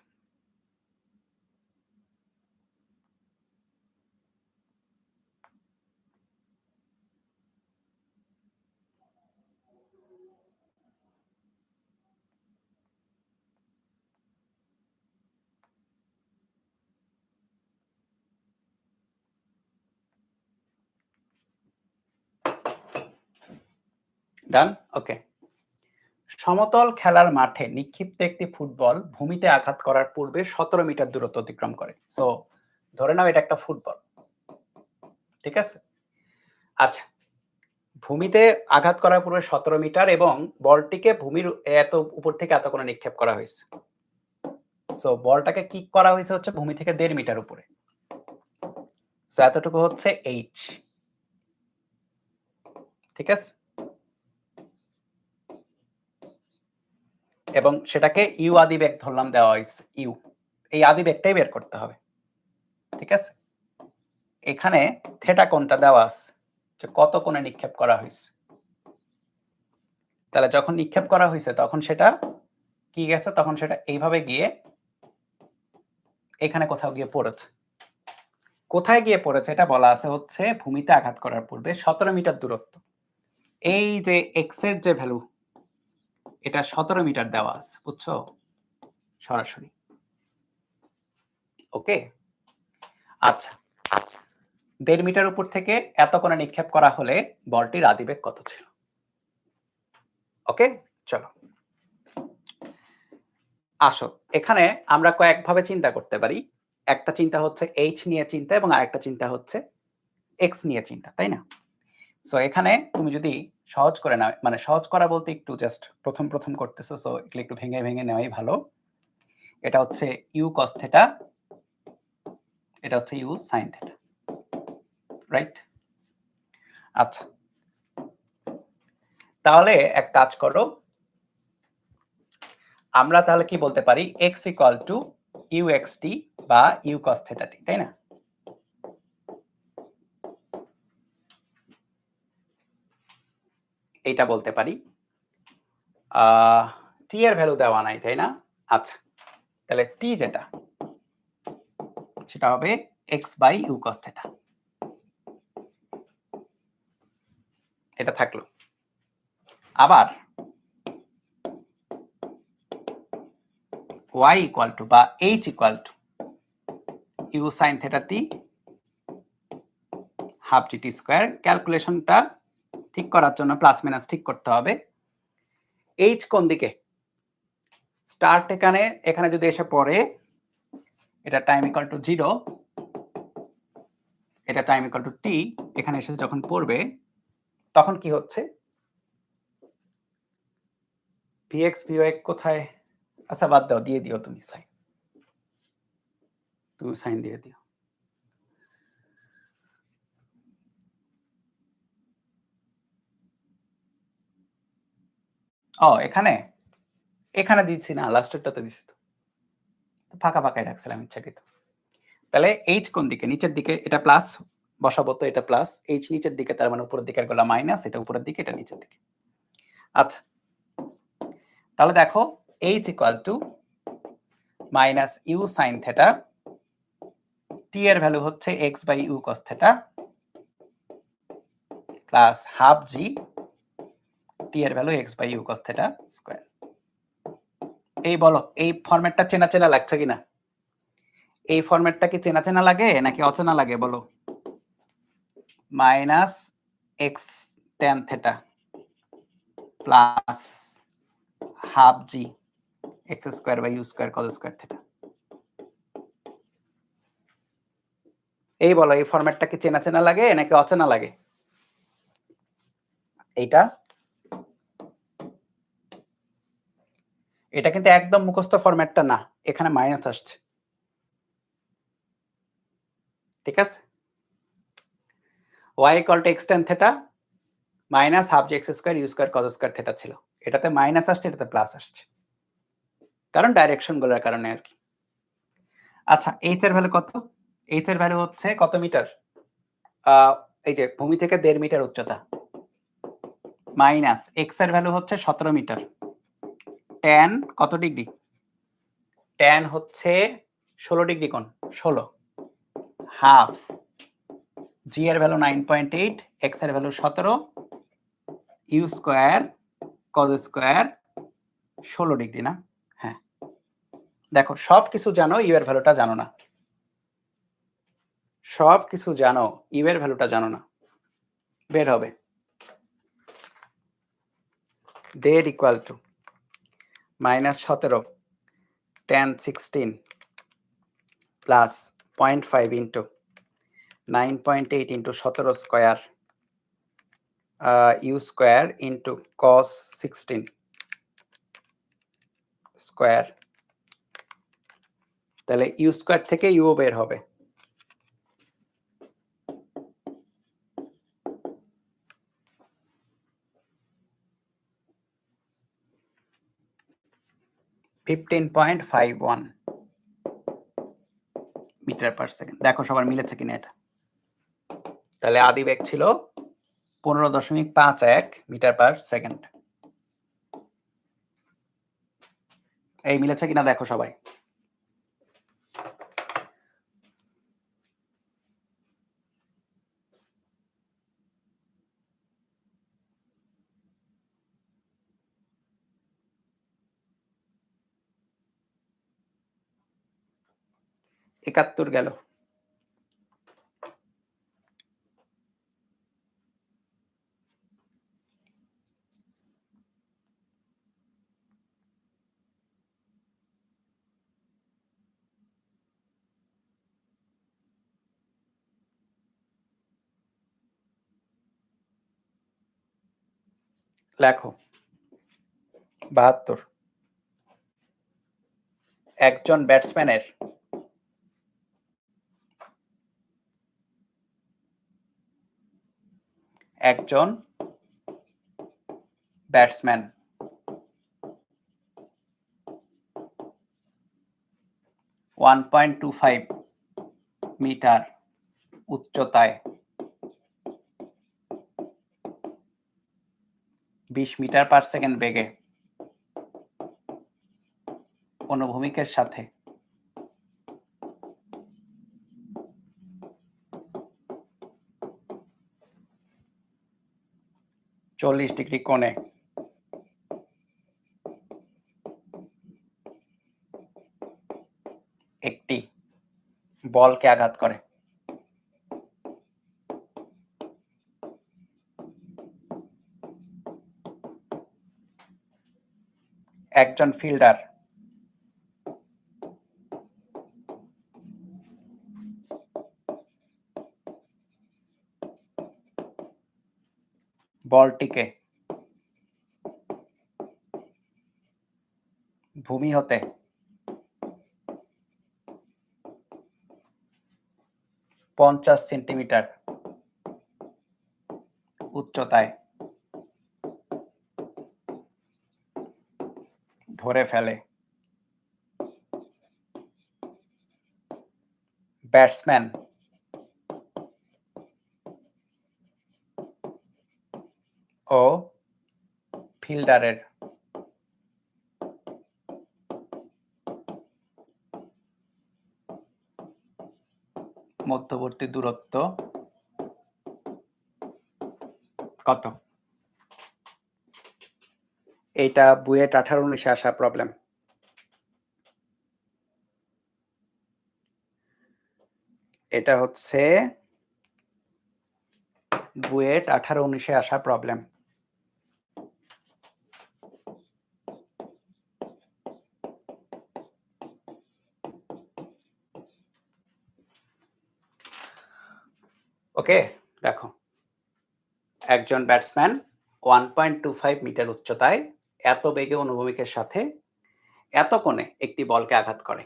ডান, ওকে। সমতল খেলার মাঠে নিক্ষিপ্ত একটি ফুটবল ভূমিতে আঘাত করার পূর্বে 17 মিটার দূরত্ব অতিক্রম করে। সো ধরে নাও এটা একটা ফুটবল, ঠিক আছে? আচ্ছা, ভূমিতে আঘাত করার পূর্বে 17 মিটার এবং বলটিকে ভূমির এত উপর থেকে এত কোণে নিক্ষেপ করা হয়েছে। সো বলটাকে কিক করা হয়েছে হচ্ছে ভূমি থেকে 1.5 মিটার উপরে। সো এতটুকু হচ্ছে এইচ, ঠিক আছে? এবং সেটাকে ইউ আদিবেগ ধরলাম দেওয়া হয়েছে, ইউ। এই আদিবেগটাই বের করতে হবে, ঠিক আছে? এখানে থেটা কোণটা দেওয়া আছে যে কত কোণে নিক্ষেপ করা হয়েছে। তাহলে যখন নিক্ষেপ করা হয়েছে তখন সেটা কি গেছে, তখন সেটা এইভাবে গিয়ে এখানে কোথাও গিয়ে পড়েছে। কোথায় গিয়ে পড়েছে এটা বলা আছে হচ্ছে ভূমিতে আঘাত করার পূর্বে 17 মিটার দূরত্ব। এই যে এক্স এর যে ভ্যালু, এটা 17 মিটার দেওয়া আছে, বুঝছো? সরাসরি। ওকে, আচ্ছা। 1.5 মিটার উপর থেকে এত কোণে নিক্ষেপ করা হলে বলটির আদিবেগ কত ছিল? ওকে, চলো আসো। এখানে আমরা কয়েকভাবে চিন্তা করতে পারি। একটা চিন্তা হচ্ছে h নিয়ে চিন্তা এবং আরেকটা চিন্তা হচ্ছে x নিয়ে চিন্তা, তাই না? সো এখানে তুমি যদি সহজ করে নাও, মানে সহজ করা বলতে একটু জাস্ট প্রথম করতেছো, সো এগুলো একটু ভেঙে নেওয়াই ভালো। এটা হচ্ছে u cos θ, এটা হচ্ছে u sin θ, রাইট? আচ্ছা, তাহলে এক কাজ করো, আমরা তাহলে কি বলতে পারি, x = uxt বা u cos θ t, তাই না? এইটা বলতে পারি। t এর ভ্যালু দেওয়া নাই, তাই না? আচ্ছা, তাহলে t যেটা সেটা হবে x/u cos θ। এটা থাকলো। আবার y ইকুয়াল টু বা h equal to you sine theta T half G T square. ক্যালকুলেশনটা ঠিক করার জন্য প্লাস মাইনাস ঠিক করতে হবে। h কোন দিকে? স্টার্ট এখানে যদি এসে পড়ে, এটা টাইম ইকুয়াল টু 0, এটা টাইম ইকুয়াল টু টি, এখানে এসে যখন পড়বে তখন কি হচ্ছে? vx vy কোথায়? আচ্ছা বাদ দাও, দিয়ে দিও তুমি সাইন, দিয়ে দিও। ও এখানে দিচ্ছি না, লাস্টেরটাতে দিচ্ছি তো, ফাঁকা ফাঁকাই রাখছিলাম ইচ্ছাকৃত। তাহলে এইচ কোন দিকে? নিচের দিকে, এটা প্লাস বসাবো, তো এটা প্লাস, এইচ নিচের দিকে, তার মানে উপরের দিকে গুলো মাইনাস, এটা উপরের দিকে, এটা নিচের দিকে। আচ্ছা, তাহলে দেখো h equal to minus you sine theta, t এর ভ্যালু হচ্ছে x by u cos theta plus half G, t এর value x by u cos theta square. এই বলো, এই ফরম্যাটটা চেনা চেনা লাগছে কিনা? এই ফরম্যাটটা কি চেনা চেনা লাগে নাকি অচেনা লাগে বলো? Minus X tan theta plus half G X square by U square cos square theta. এই বলো, এই ফরম্যাটটা কি চেনা চেনা লাগে নাকি অচেনা লাগে? এটা কিন্তু একদম মুখস্থ ফরম্যাটটা না, এখানে মাইনাস আসছে, ঠিক আছে? y equal to x tan theta minus half G X square U square cos square theta ছিল, এটাতে মাইনাস আসছে, এটাতে প্লাস আসছে, কারণ ডাইরেকশন গুলোর কারণে আর কি। আচ্ছা, h এর ভ্যালু কত? h এর ভ্যালু হচ্ছে কত মিটার? এই যে ভূমি থেকে 1.5 মিটার উচ্চতা, মাইনাস x এর ভ্যালু হচ্ছে 17 মিটার, tan কত ডিগ্রি? tan হচ্ছে 16 ডিগ্রি কোণ, 16, হাফ জি এর ভ্যালু 9.8, x এর value 17, U square cos square 16 degree না? হ্যাঁ, দেখো সবকিছু জানো, ইউ এর ভ্যালুটা জানো না, সবকিছু জানো, ইউ এর ভ্যালুটা জানো না। বের হবে দেড় equal to minus 17 tan 16 plus 0.5 into 9.8 into 17 square U square into cos 16 square. তাহলে ইউ স্কয়ার থেকে ইউ বের হবে, (15.51 মিটার পার সেকেন্ড। দেখো সবার মিলেছে কিনা এটা? তাহলে আদি বেগ ছিল 15.51 মিটার পার সেকেন্ড। এই মিলেছে কিনা দেখো সবাই? একাত্তর গেল। লেখো 72। একজন ব্যাটসম্যানের একজন ব্যাটসম্যান 1.25 মিটার উচ্চতায় 20 মিটার পার সেকেন্ড বেগে অনুভূমিকের সাথে 40 ডিগ্রি কোণে একটি বলকে আঘাত করে, একজন ফিল্ডার বলটিকে ভূমি হতে 50 সেন্টিমিটার উচ্চতায় ধরে ফেলে, ব্যাটসম্যান ও ফিল্ডারের মধ্যবর্তী দূরত্ব কত? এটা বুয়েট 18-19 আসা প্রবলেম। এটা হচ্ছে বুয়েট 18-19 আসা প্রবলেম। ওকে, দেখো একজন ব্যাটসম্যান 1.25 মিটার উচ্চতায় এত বেগে অনুভূমিকের সাথে এত কোণে একটি বলকে আঘাত করে।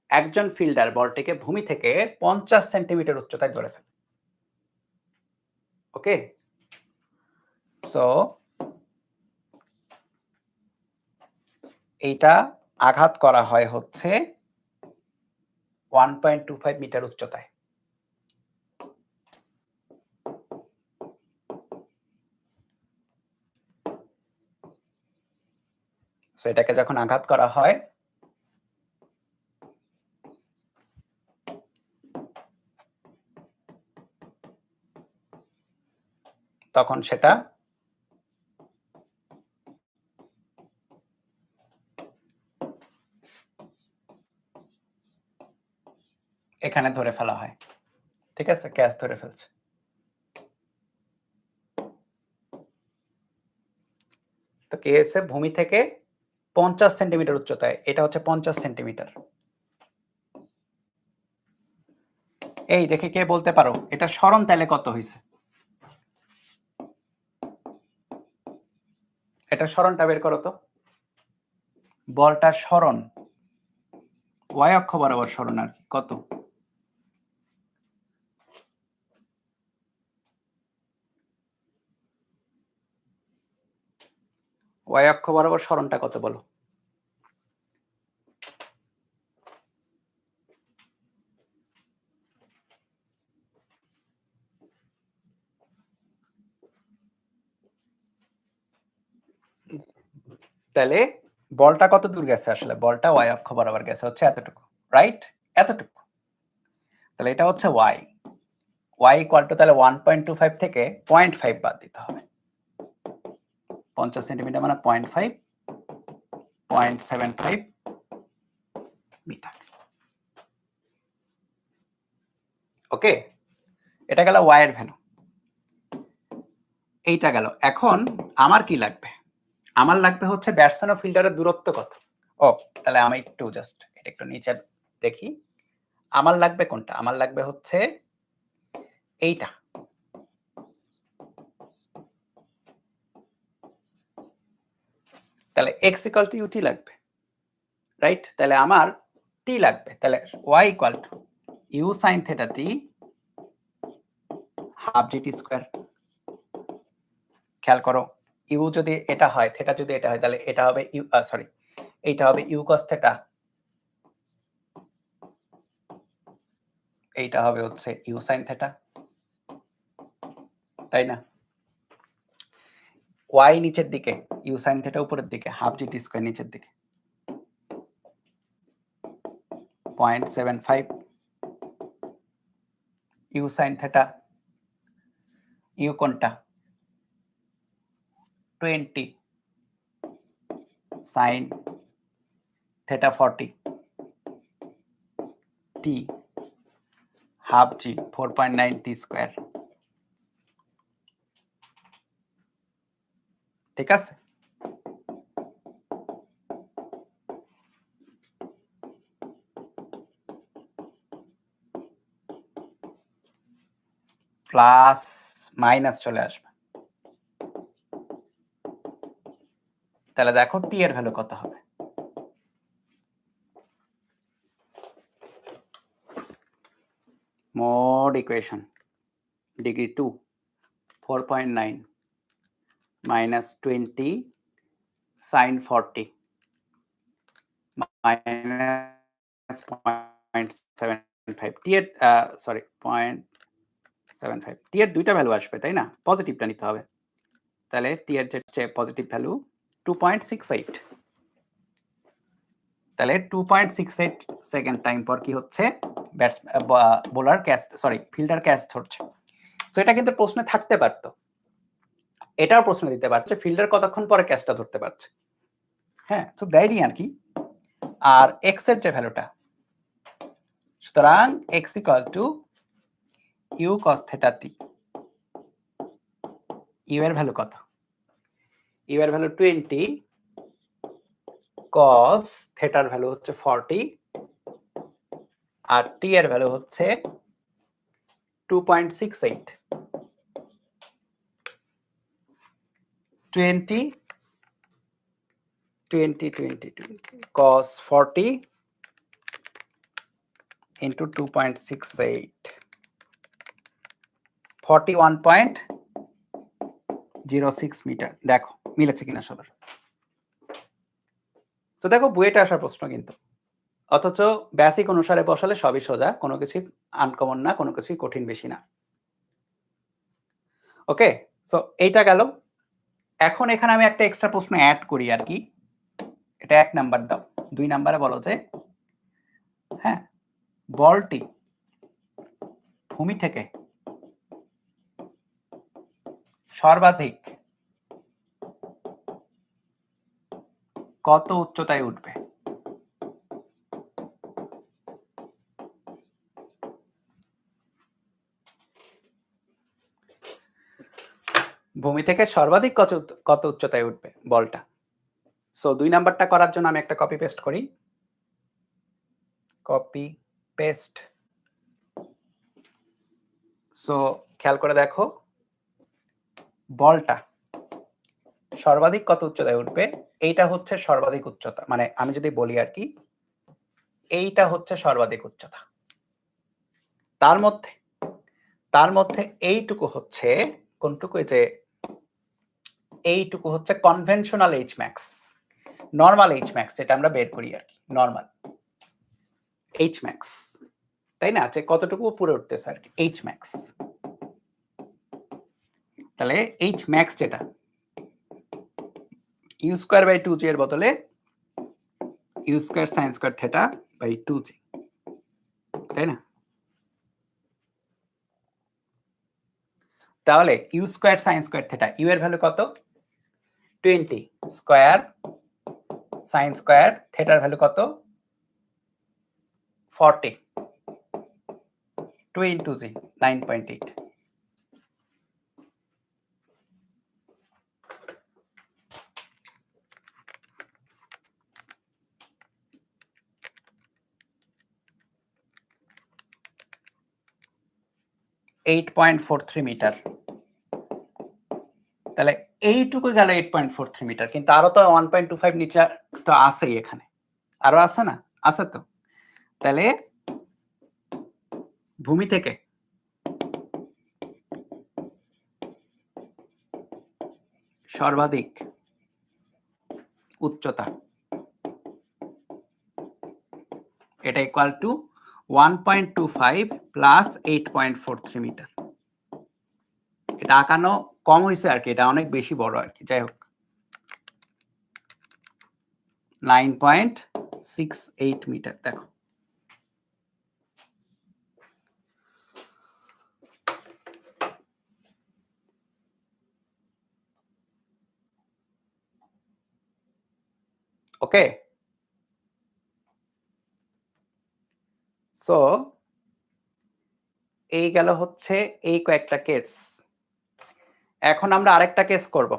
একজন ফিল্ডার বলটিকে ভূমি থেকে 50 সেন্টিমিটার উচ্চতায় ধরে ফেলে। ওকে, সো এইটা আঘাত করা হয় হচ্ছে 1.25 মিটার উচ্চতায়। সো এটাকে যখন আঘাত করা হয় তখন সেটা এখানে ধরে ফেলা হয়। ঠিক আছে, ক্যাচ ধরে ফেলছে। তো কে এসে ভূমি থেকে 50 সেন্টিমিটার উচ্চতায়, এটা হচ্ছে 50 সেন্টিমিটার। এই দেখে কে বলতে পারো এটা সরণ তাহলে কত হয়েছে? এটা সরণটা বের করো তো। বলটার সরণ y অক্ষ বরাবর সরণ আর কি, কত? y অক্ষ বরাবর সরণটা কত বলো? তাহলে বলটা কত দূর গেছে? আসলে বলটা y অক্ষ বরাবর গেছে হচ্ছে এতটুকু, রাইট? এতটুকু। তাহলে এটা হচ্ছে y ইকুয়াল টু তাহলে 1.25 থেকে 0.5 বাদ দিতে হবে। 50 সেন্টিমিটার মানে 0.5, 0.75 মিটার। ওকে, এটা গেল y এর ভ্যালু, এইটা গেল। এখন আমার কি লাগবে? আমার লাগবে হচ্ছে ব্যাটসম্যান ও ফিল্ডারের দূরত্ব কত। ও তাহলে আমি একটু জাস্ট এটা একটু নিচে দেখি। আমার লাগবে কোনটা? আমার লাগবে হচ্ছে এইটা। তাহলে x ইকুয়াল টু ut লাগবে, রাইট? তাহলে আমার t লাগবে। তাহলে y equal two u sin theta t half gt square. খেয়াল করো, u যদি এটা হয়, থিটা যদি এটা হয়, তাহলে এটা হবে u সরি, এইটা হবে u cos theta, এইটা হবে হচ্ছে u sin theta, তাই না? y নিচের দিকে, u sin theta উপরের দিকে, হাফ gt স্কয়ার নিচের দিকে, 0.75 u sin theta, u কোনটা? 20 sin theta 40, টি হাফ জি 4.9 টি স্কয়ার, ঠিক আছে? প্লাস মাইনাস চলে আসবে, তাহলে দেখো টি এর ভ্যালু কত হবে। Mode equation degree 2 4.9 minus 20 sin 40 minus 0.75 টি এর সরি 0.75 টি এর দুইটা ভ্যালু আসবে তাই না, পজিটিভটা নিতে হবে, তাহলে টি এর যে পজিটিভ ভ্যালু 2.68, তাহলে 2.68 সেকেন্ড টাইম পর কি হচ্ছে, bowler catch sorry fielder catch ধরছে। তো এটা কিন্তু প্রশ্নে থাকতে পারতো, এটাও প্রশ্ন দিতে পারছে ফিল্ডার কতক্ষণ পরে ক্যাচটা ধরতে পারছে, হ্যাঁ, তো দেয়নি আর কি। আর এক্স এর যে ভ্যালুটা, সুতরাং X equal to you cos theta T, U এর ভ্যালু কত, ইউ এর ভ্যালু 20 কস থেটার ভ্যালু হচ্ছে 40 আর টি এর ভ্যালু হচ্ছে 2.68, 20 cos 40 into 2.68 41.06 মিটার। দেখো মিলেছে কিনা সবার। তো দেখো বুয়েটে আসার প্রশ্ন কিন্তু, অথচ বেসিক অনুসারে বসালে সবই সোজা, কোনো কিছু আনকমন না, কোনো কিছুই কঠিন বেশি না। ওকে, সো এইটা গেল। এখন এখানে আমি একটা এক্সট্রা প্রশ্ন অ্যাড করি আর কি, এটা 1 নাম্বার দাও। 2 নাম্বারে বলো যে হ্যাঁ বলটি ভূমি থেকে সর্বাধিক কত উচ্চতায় উঠবে? ভূমি থেকে সর্বাধিক কত উচ্চতায় উঠবে বলটা? সো 2 নাম্বারটা করার জন্য আমি একটা কপি পেস্ট করি, কপি পেস্ট। সো খেয়াল করে দেখো বলটা সর্বাধিক কত উচ্চতায় উঠবে, এইটা হচ্ছে সর্বাধিক উচ্চতা, মানে আমি যদি বলি আর কি এইটা হচ্ছে সর্বাধিক উচ্চতা, তার মধ্যে এইটুকু হচ্ছে কোনটুকু, যে এইটুকু হচ্ছে conventional H max, normal H max যেটা আমরা বের করি আর কি, নরমাল এইচ ম্যাক্স, তাই না, যে কতটুকু উপরে উঠতেছে আর কি এইচ ম্যাক্স। তাহলে এইচ ম্যাক্স যেটা ইউ স্কয়ার বাই 2জি এর বদলে u square sine square theta by 2জি, তাই না? তাহলে you square sine square theta, u এর ভ্যালু কত, 20 স্কয়ার সাইন স্কয়ার থিটার ভ্যালু কত, 40, 2 into জি 9.8। মিটার, তাহলে এইটুকু গেল 8.43 মিটার, কিন্তু আরো তো 1.25 মিটার তো আছেই এখানে, আরো আছে না, আছে তো। তাহলে ভূমি থেকে সর্বাধিক উচ্চতা, এটা ইকুয়াল টু 1.25 প্লাস 8.43 মিটার। এটা আঁকানো কম হয়েছে আর কি, এটা অনেক বেশি বড় আর কি, যাই হোক 9.68 মিটার। দেখো ওকে, সো এই গেল হচ্ছে এই কয়েকটা কেস। এখন আমরা আরেকটা কেস করব।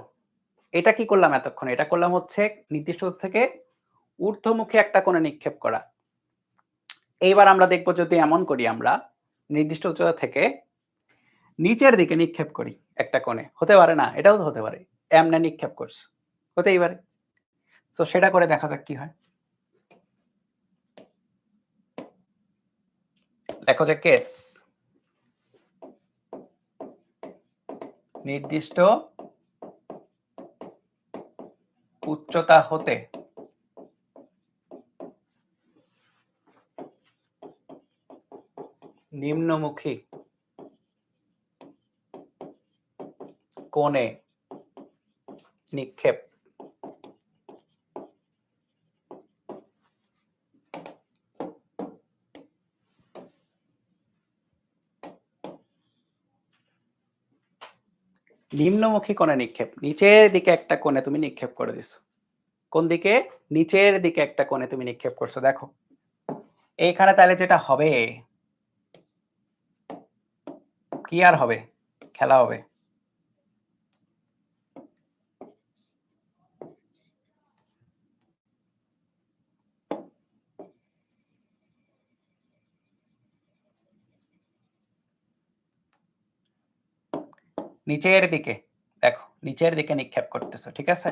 এটা কি করলাম এতক্ষণ? এটা করলাম হচ্ছে নির্দিষ্ট থেকে ঊর্ধ্বমুখী একটা কোণে নিক্ষেপ করা। এইবার আমরা দেখব যদি এমন করি আমরা নির্দিষ্ট উচ্চতা থেকে নিচের দিকে নিক্ষেপ করি একটা কোণে, হতে পারে না? এটাও তো হতে পারে। এমনে নিক্ষেপ করছে, হতেই পারে। সো সেটা করে দেখা যাক কি হয়। লেখো যে কেস নির্দিষ্ট উচ্চতা হতে নিম্নমুখী কোণে নিক্ষেপ নিম্নমুখী কোণে নিক্ষেপ, নিচের দিকে একটা কোণে তুমি নিক্ষেপ করে দিছো। কোন দিকে? নিচের দিকে একটা কোণে তুমি নিক্ষেপ করছো। দেখো এইখানে তাহলে যেটা হবে কি আর হবে? খেলা হবে। নিচের দিকে দেখো, নিচের দিকে নিক্ষেপ করতেছো, ঠিক আছে?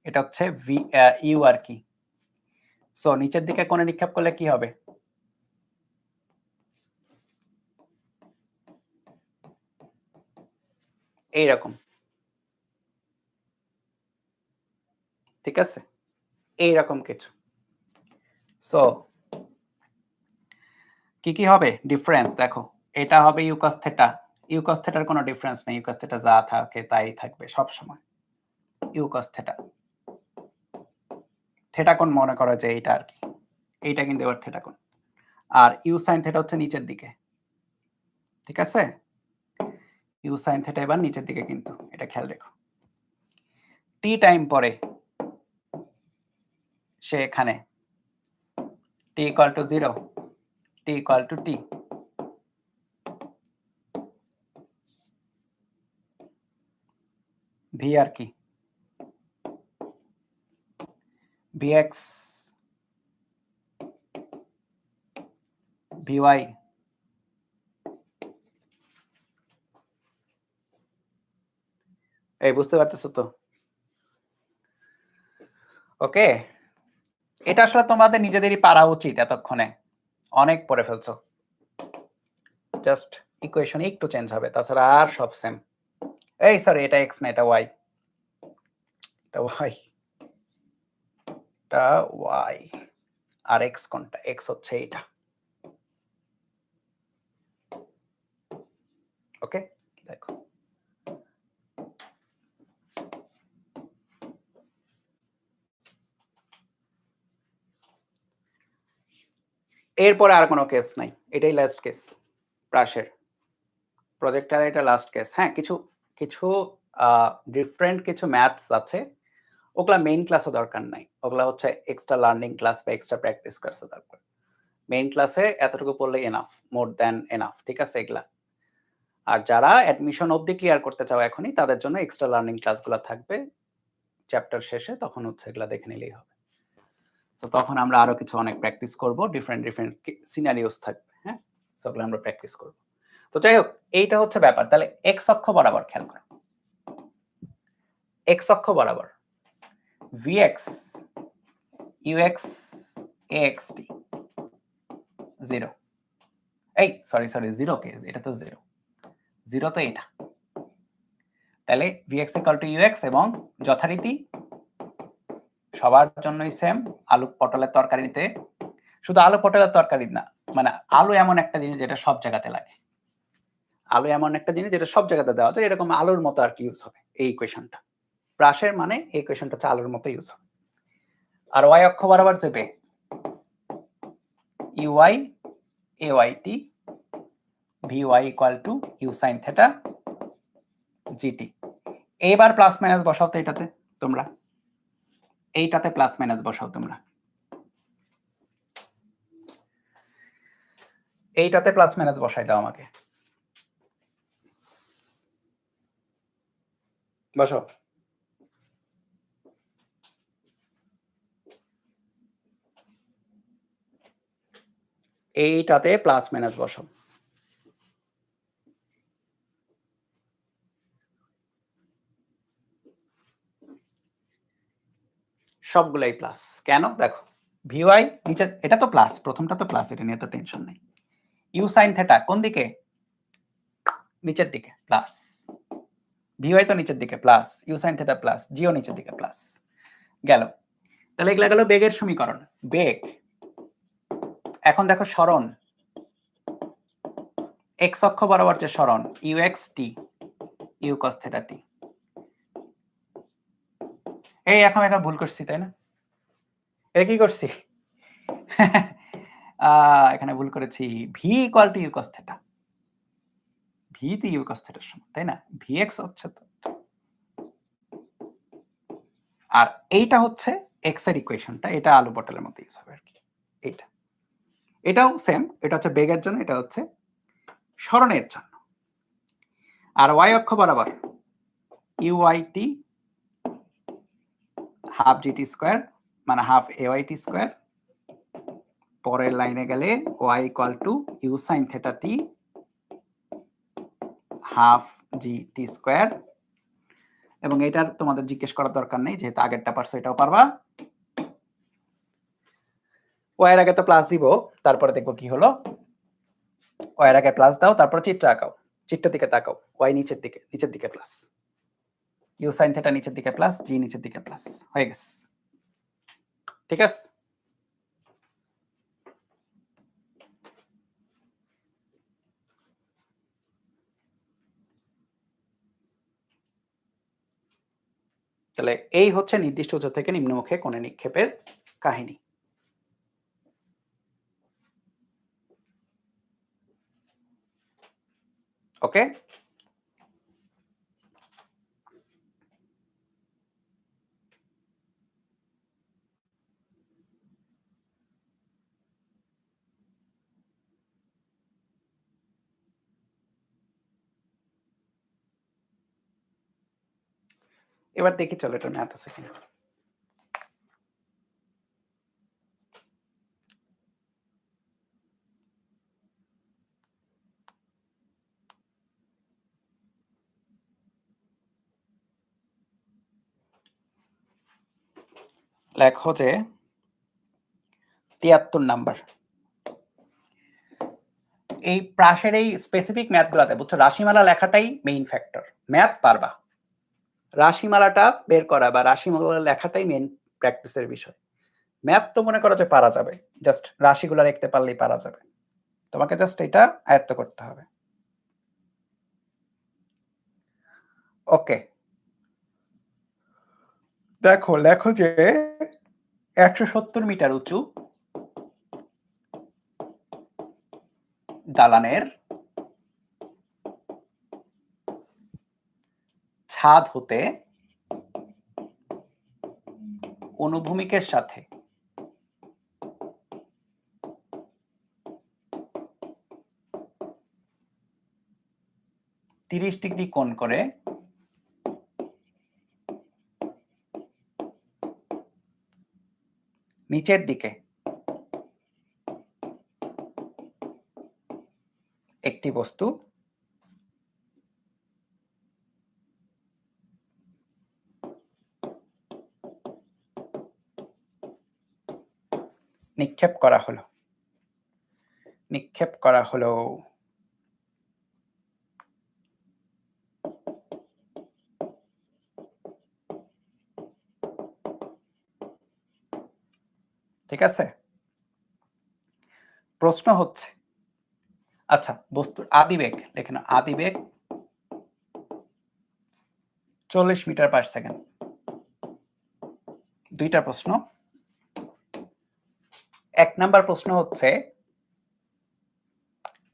এটা হচ্ছে ইউ আর কি। সো নিচের দিকে কোণে নিক্ষেপ করলে কি হবে? এইরকম, ঠিক আছে? এইরকম কিছু। সো কি হবে ডিফারেন্স? দেখো এটা হবে ইউকস থেটা। ইউকস থেটার কোনো ডিফারেন্স নেই, ইউকস থেটা যা থাকে তাই থাকবে সব সময়। ইউকস থেটা, থেটা কোণ মনে করো যে এইটা আর কি, এইটা কিন্তু এবার থেটা কোণ। আর ইউ সাইন থেটা হচ্ছে নিচের দিকে, ঠিক আছে? ইউ সাইন থেটা এবার নিচের দিকে, কিন্তু এটা খেয়াল রেখো। টি টাইম পরে সে এখানে t equal to 0, t equal to t, v আর কি? ভিএক্স ভিওয়াই এই বুঝতে পারতেছো তো? ওকে, এটা আসলে তোমাদের নিজেদেরই পারা উচিত, এতক্ষণে অনেক পড়ে ফেলছো। জাস্ট ইকুয়েশন একটু চেঞ্জ হবে, তাছাড়া আর সব সেম। এই সরি, এটা এক্স না, এটা ওয়াই। এটা ওয়াই, এটা ওয়াই। আর এক্স কোনটা? এক্স হচ্ছে এটা। ওকে, দেখো এরপরে আর কোনো কেস নাই, এটাই লাস্ট কেস প্রাসের প্রজেক্টর, এটা লাস্ট কেস। হ্যাঁ, কিছু কিছু ডিফারেন্ট কিছু ম্যাথস আছে, ওগুলা মেইন ক্লাসে দরকার নাই, ওগুলা হচ্ছে এক্সট্রা লার্নিং ক্লাস বা এক্সট্রা প্র্যাকটিস ক্লাসে দরকার। মেইন ক্লাসে এতটুকু পড়লে এনাফ, মোর দ্যান এনাফ, ঠিক আছে এগুলা। আর যারা অ্যাডমিশন অবধি ক্লিয়ার করতে চাও এখনই, তাদের জন্য এক্সট্রা লার্নিং ক্লাসগুলো থাকবে চ্যাপ্টার শেষে, তখন হচ্ছে এগুলা দেখে নিলেই হবে। তো তখন আমরা আরো কিছু অনেক প্র্যাকটিস করব, ডিফারেন্ট ডিফারেন্ট সিনারিওস থাকবে। হ্যাঁ, সেগুলো আমরা প্র্যাকটিস করব। তো যাই হোক, এইটা হচ্ছে ব্যাপার। তাহলে এক্স অক্ষ বরাবর খেয়াল করো, এক্স অক্ষ বরাবর vx ux axt 0, এই সরি 0 কে, এটা তো 0, 0 তো এটা। তাহলে vx = ux, এবং যথারীতি সবার জন্যই সেম, আলু পটলের তরকারিতে, শুধু আলু পটলের তরকারি না, মানে আলু এমন একটা জিনিস যেটা সব জায়গাতে লাগে। আলু এমন একটা জিনিস যেটা সব জায়গাতে দেওয়া যায়, এরকম আলুর মতো আর কি ইউজ হবে এই ইকুয়েশনটা। প্রাসের মানে এই ইকুয়েশনটা হচ্ছে আলুর মতো ইউজ হবে। আর y অক্ষ বরাবর যাবে uy ayt vy = u sin theta gt। এবার প্লাস মাইনাস বসাও তো এটাতে, তোমরা এইটাতে প্লাস মাইনাস বসাও তোমরা। এইটাতে প্লাস মাইনাস বসাই দাও আমাকে, বসো। এইটাতে প্লাস মাইনাস বসাও। সবগুলাই প্লাস। কেন? দেখো ভিওয়াই নিচে, এটা তো প্লাস, প্রথমটা তো প্লাস, এটা নিয়ে তো টেনশন নেই। ইউ সাইন থেটা কোন দিকে? নিচের দিকে, প্লাস। ভিওয়াই তো নিচের দিকে plus, U sine theta plus, জিও নিচের দিকে প্লাস। গেল। তাহলে এগুলা গেল বেগের সমীকরণ। বেগ। এখন দেখো সরণ, এক্স অক্ষ বরাবর যে সরণ u x t u cos theta t. এই এখন একটা ভুল করছি তাই না? এটা কি করছি? এখানে ভুল করেছি, V equal to you cos theta. V তো ইউ কস থেটার সমান তাই না? ভি এক্স হচ্ছে তো, আর এইটা হচ্ছে এক্স এর ইকুয়েশনটা, এটা আলু পটলের মতো ইউজ হবে আর কি। এইটা, এটাও সেম, এটা হচ্ছে বেগের জন্য, এটা হচ্ছে সরণের জন্য। আর ওয়াই অক্ষ বরাবর U Y T half GT square মানে half A Y T square. পরের লাইনে গেলে Y equal to you sine theta T half G T square. এবং এটার তোমাদের জিজ্ঞেস করার দরকার নেই, যেহেতু আগেরটা পারছো এটাও পারবা। ওয়াইয়ের আগে তো প্লাস দিব, তারপরে দেখবো কি হলো। ওয়াইয়ের আগে প্লাস দাও, তারপর চিত্র আঁকাও, চিত্রের দিকে তাকাও, ওয়াই নিচের দিকে, নিচের দিকে প্লাস, ইউ সাইন থেটা নিচের দিকে প্লাস, জি নিচের দিকে প্লাস, হয়ে গেছে। ঠিক আছে? তাহলে এই হচ্ছে নির্দিষ্ট উচ্চ থেকে নিম্নমুখে কোণে নিক্ষেপের কাহিনী। ওকে, এবার দেখি চলো এটা ম্যাথ আছে কিনা। লেখো যে ৭৩ নাম্বার, এই প্রাসের এই স্পেসিফিক ম্যাথগুলোতে বুঝছো রাশিমালা লেখাটাই মেইন ফ্যাক্টর। ম্যাথ পারবা, রাশিমালাটা বের করা বা রাশিমালা লেখাটাই মেইন প্র্যাকটিসের বিষয়। ম্যাথ তো মনে করো যে পারা যাবে, জাস্ট রাশিগুলো লিখতে পারলেই পারা যাবে, তোমাকে জাস্ট এটা আয়ত্ত করতে হবে। ওকে, দেখো লেখো যে ১৭০ মিটার উঁচু দালানের ছাদ হতে অনুভূমিকের সাথে ৩০ ডিগ্রি কোণ করে নিচের দিকে একটি বস্তু নিক্ষেপ করা হলো। নিক্ষেপ করা হলো ঠিক আছে? প্রশ্ন হচ্ছে, আচ্ছা বস্তুর আদিবেগ লিখে নাও, আদিবেগ ৪০ মিটার পার সেকেন্ড। দুইটা প্রশ্ন। ১ নাম্বার প্রশ্ন হচ্ছে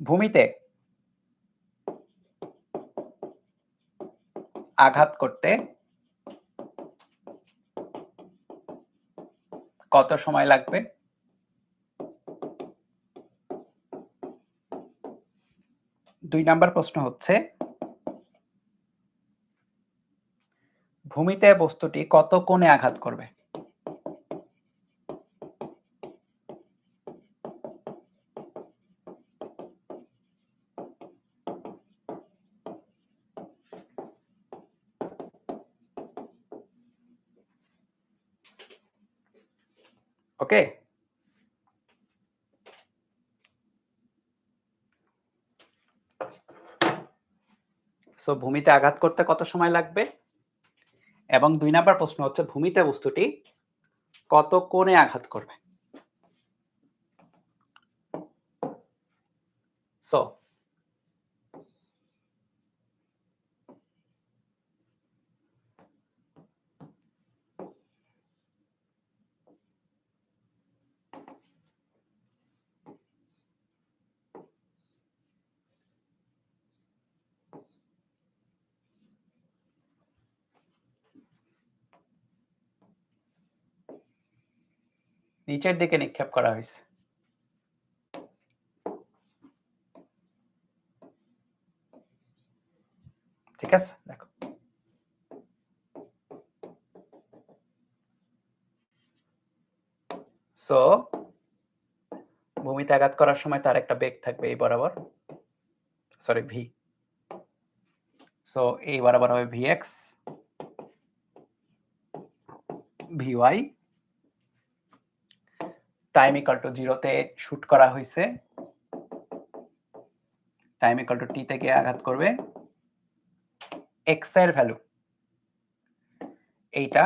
ভূমিতে আঘাত করতে কত সময় লাগবে? 2 নাম্বার প্রশ্ন হচ্ছে ভূমিতে বস্তুটি কত কোণে আঘাত করবে? ওকে, সো ভূমিতে আঘাত করতে কত সময় লাগবে, এবং 2 নাম্বার প্রশ্ন হচ্ছে ভূমিতে বস্তুটি কত কোণে আঘাত করবে। সো নিচের দিকে নিক্ষেপ করা হয়েছে। ঠিক আছে, দেখো সো ভূমিতে আঘাত করার সময় তার একটা বেগ থাকবে এই বরাবর, সরি ভি, সো এই বরাবর হবে VX VY, time equal to 0 তে শুট করা হয়েছে, টাইম ইকুয়াল টু টি থেকে আঘাত করবে, এক্স এর ভ্যালু এইটা,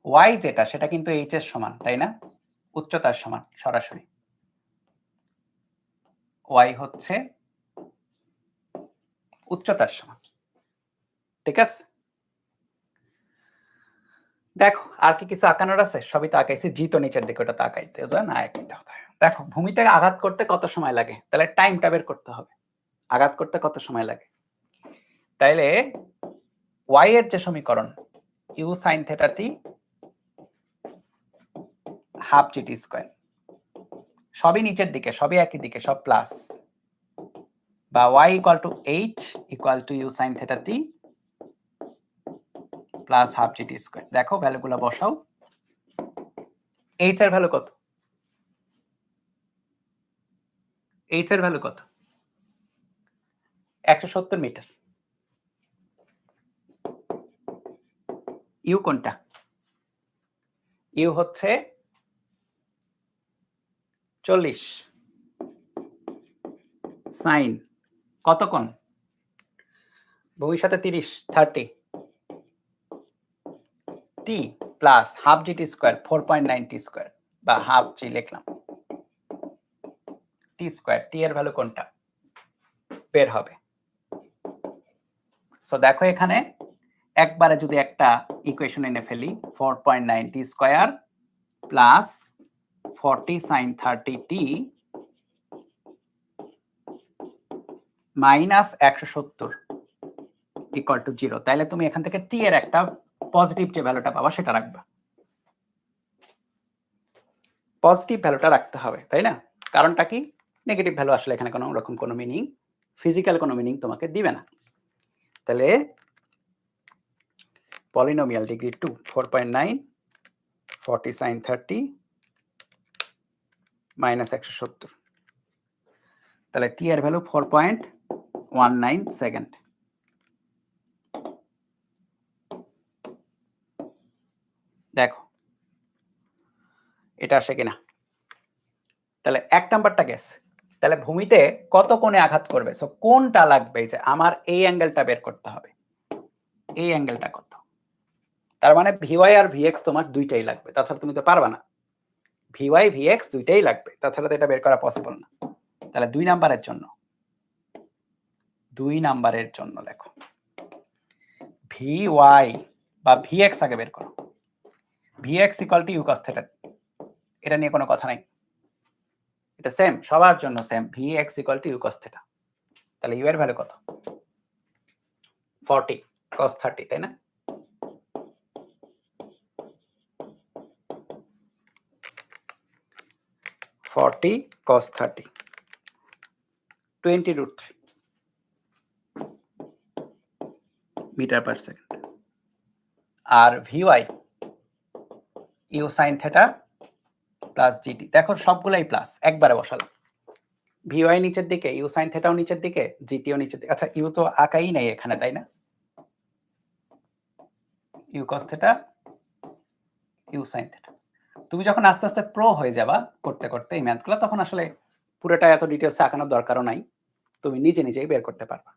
ওয়াই যেটা সেটা কিন্তু এইচ এর সমান, তাই না? উচ্চতার সমান সরাসরি, ওয়াই হচ্ছে উচ্চতার সমান। ঠিক আছে, দেখো আর কি কিছু আঁকানোর আছে? সবই তো আঁকাইছি, জি তো নিচের দিকে, ওটা তো আঁকাইতে না আঁকাইতে হবে। দেখো ভূমিতে আঘাত করতে কত সময় লাগে, তাহলে টাইমটা বের করতে হবে, আঘাত করতে কত সময় লাগে। তাইলে ওয়াই এর যে সমীকরণ ইউ সাইন থেটা টি হাফ জিটি স্কয়ার, সবই নিচের দিকে, সবই একই দিকে, সব প্লাস, বা y equal to H equal to you sine theta T plus half GT square. দেখো ভ্যালুগুলো বসাও, এইচ এর ভ্যালু কত? এইচ এর ভ্যালু কত? 170 মিটার। ইউ কোনটা? ইউ হচ্ছে 40 সাইন কত কোণ? ভূমির সাথে 30 30 টি plus half GT square 4.9 t square, বা হাফ জি লিখলাম, টি স্কয়ার, টি এর ভ্যালু কোনটা বের হবে। সো দেখো এখানে একবারে যদি একটা ইকুয়েশন এনে ফেলি, 4.9 t square plus 40 sin 30 t minus 170 equal to 0, তাহলে তুমি এখান থেকে টি এর একটা পজিটিভ যে ভ্যালুটা পাবা সেটা রাখবা, পজিটিভ ভ্যালুটা রাখতে হবে, তাই না? কারণটা কি, নেগেটিভ ভ্যালু আসলে এখানে কোনো রকম কোনো মিনিং, ফিজিক্যাল কোনো মিনিং তোমাকে দিবে না। তাহলে পলিনোমিয়াল ডিগ্রি 2 4.9 40 sin 30 মাইনাস 170, তাহলে টি এর ভ্যালু 4.19 সেকেন্ড। দেখো এটা আসে কিনা, তাহলে এক নাম্বারটা গেছে। তাহলে ভূমিতে কত কোণে আঘাত করবে, সো কোনটা লাগবে, যে আমার এই অ্যাঙ্গেলটা বের করতে হবে, এই অ্যাঙ্গেলটা কত, তার মানে ভিওয়াই আর ভিএক্স তোমার দুইটাই লাগবে, তাছাড়া তুমি তো পারবা না, ভিওয়াই ভিএক্স দুইটাই লাগবে, তাছাড়া তো এটা বের করা পসিবল না। তাহলে 2 নাম্বারের জন্য লেখো ভিওয়াই বা ভিএক্স আগে বের করো, VX equal to U cos theta, এটা নিয়ে কোনো কথা নাই, এটা সেম সবার জন্য same, VX equal to U cos theta. তাহলে ইউ এর ভ্যালু কত? 40 cos 30, তাই না? cos 30 20√3 metre per second. আর VY U sine theta plus GT, দেখো সবগুলাই প্লাস, একবারে বসালাম। ভিওয়াই নিচের দিকে, ইউ সাইন থেটাও নিচের দিকে, জিটিও নিচের দিকে। আচ্ছা ইউ তো আঁকাই নাই এখানে, তাই না? U cos theta, U sine theta. তুমি যখন আস্তে আস্তে প্রো হয়ে যাবা করতে করতে এই ম্যাথগুলো, তখন আসলে পুরোটা এত ডিটেলস আঁকানোর দরকারও নাই, তুমি নিজে নিজেই বের করতে পারবা।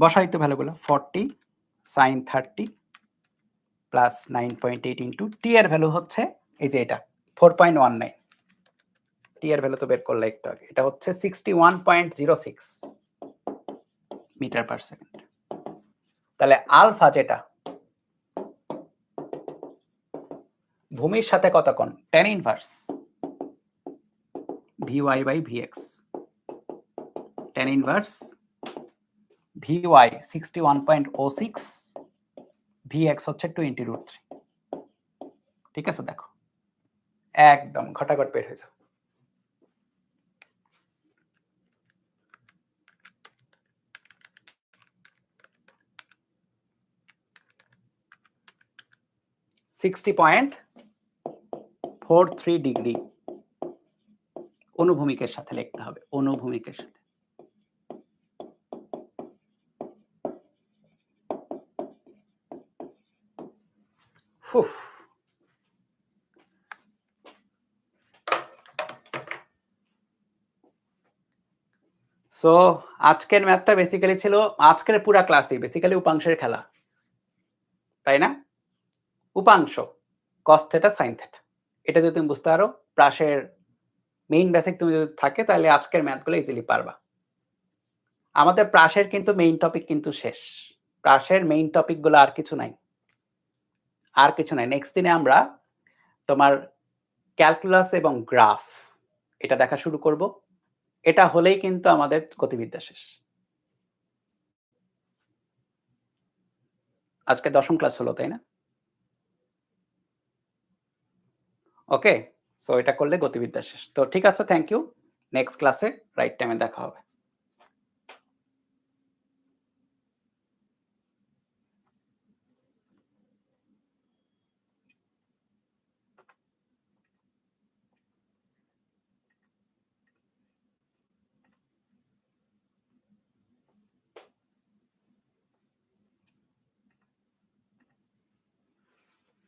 বসাই তো ভ্যালুগুলো, 40 sin 30 প্লাস 9.8 ইন্টু টি এর ভ্যালু হচ্ছে এই যে এটা 4.19, টি এর ভ্যালু তো বের করলে একটু আগে, এটা হচ্ছে 61.06 মিটার পার সেকেন্ড। তাহলে আলফা যেটা ভূমির সাথে কত কোণ, tan inverse vy by vx, tan inverse vy 61.06, vx হচ্ছে 20√3। ঠিক আছে, দেখো একদম ঘটাঘট বের হয়েছে। (60.43 ডিগ্রি অনুভূমিকের সাথে লিখতে হবে, অনুভূমিকের সাথে। সো আজকের ম্যাথটা বেসিক্যালি ছিল, আজকের পুরা ক্লাসই বেসিক্যালি উপাংশের খেলা, তাই না? উপাংশ cos থিটা sin থিটা, এটা যদি তুমি বুঝতে পারো, প্রাসের মেইন বেসিক তুমি যদি থাকে, তাহলে আজকের ম্যাথগুলো ইজিলি পারবা। আমাদের প্রাসের কিন্তু মেইন টপিক কিন্তু শেষ, প্রাসের মেইন টপিকগুলো আর কিছু নাই, আর কিছু নাই। নেক্সট দিনে আমরা তোমার ক্যালকুলাস এবং গ্রাফ এটা দেখা শুরু করব, এটা হলেই কিন্তু আমাদের গতিবিদ্যা শেষ। আজকে 10ম ক্লাস হলো, তাই না? ওকে, সো এটা করলে গতিবিদ্যা শেষ। তো ঠিক আছে, থ্যাংক ইউ। নেক্সট ক্লাসে রাইট টাইমে দেখা হবে।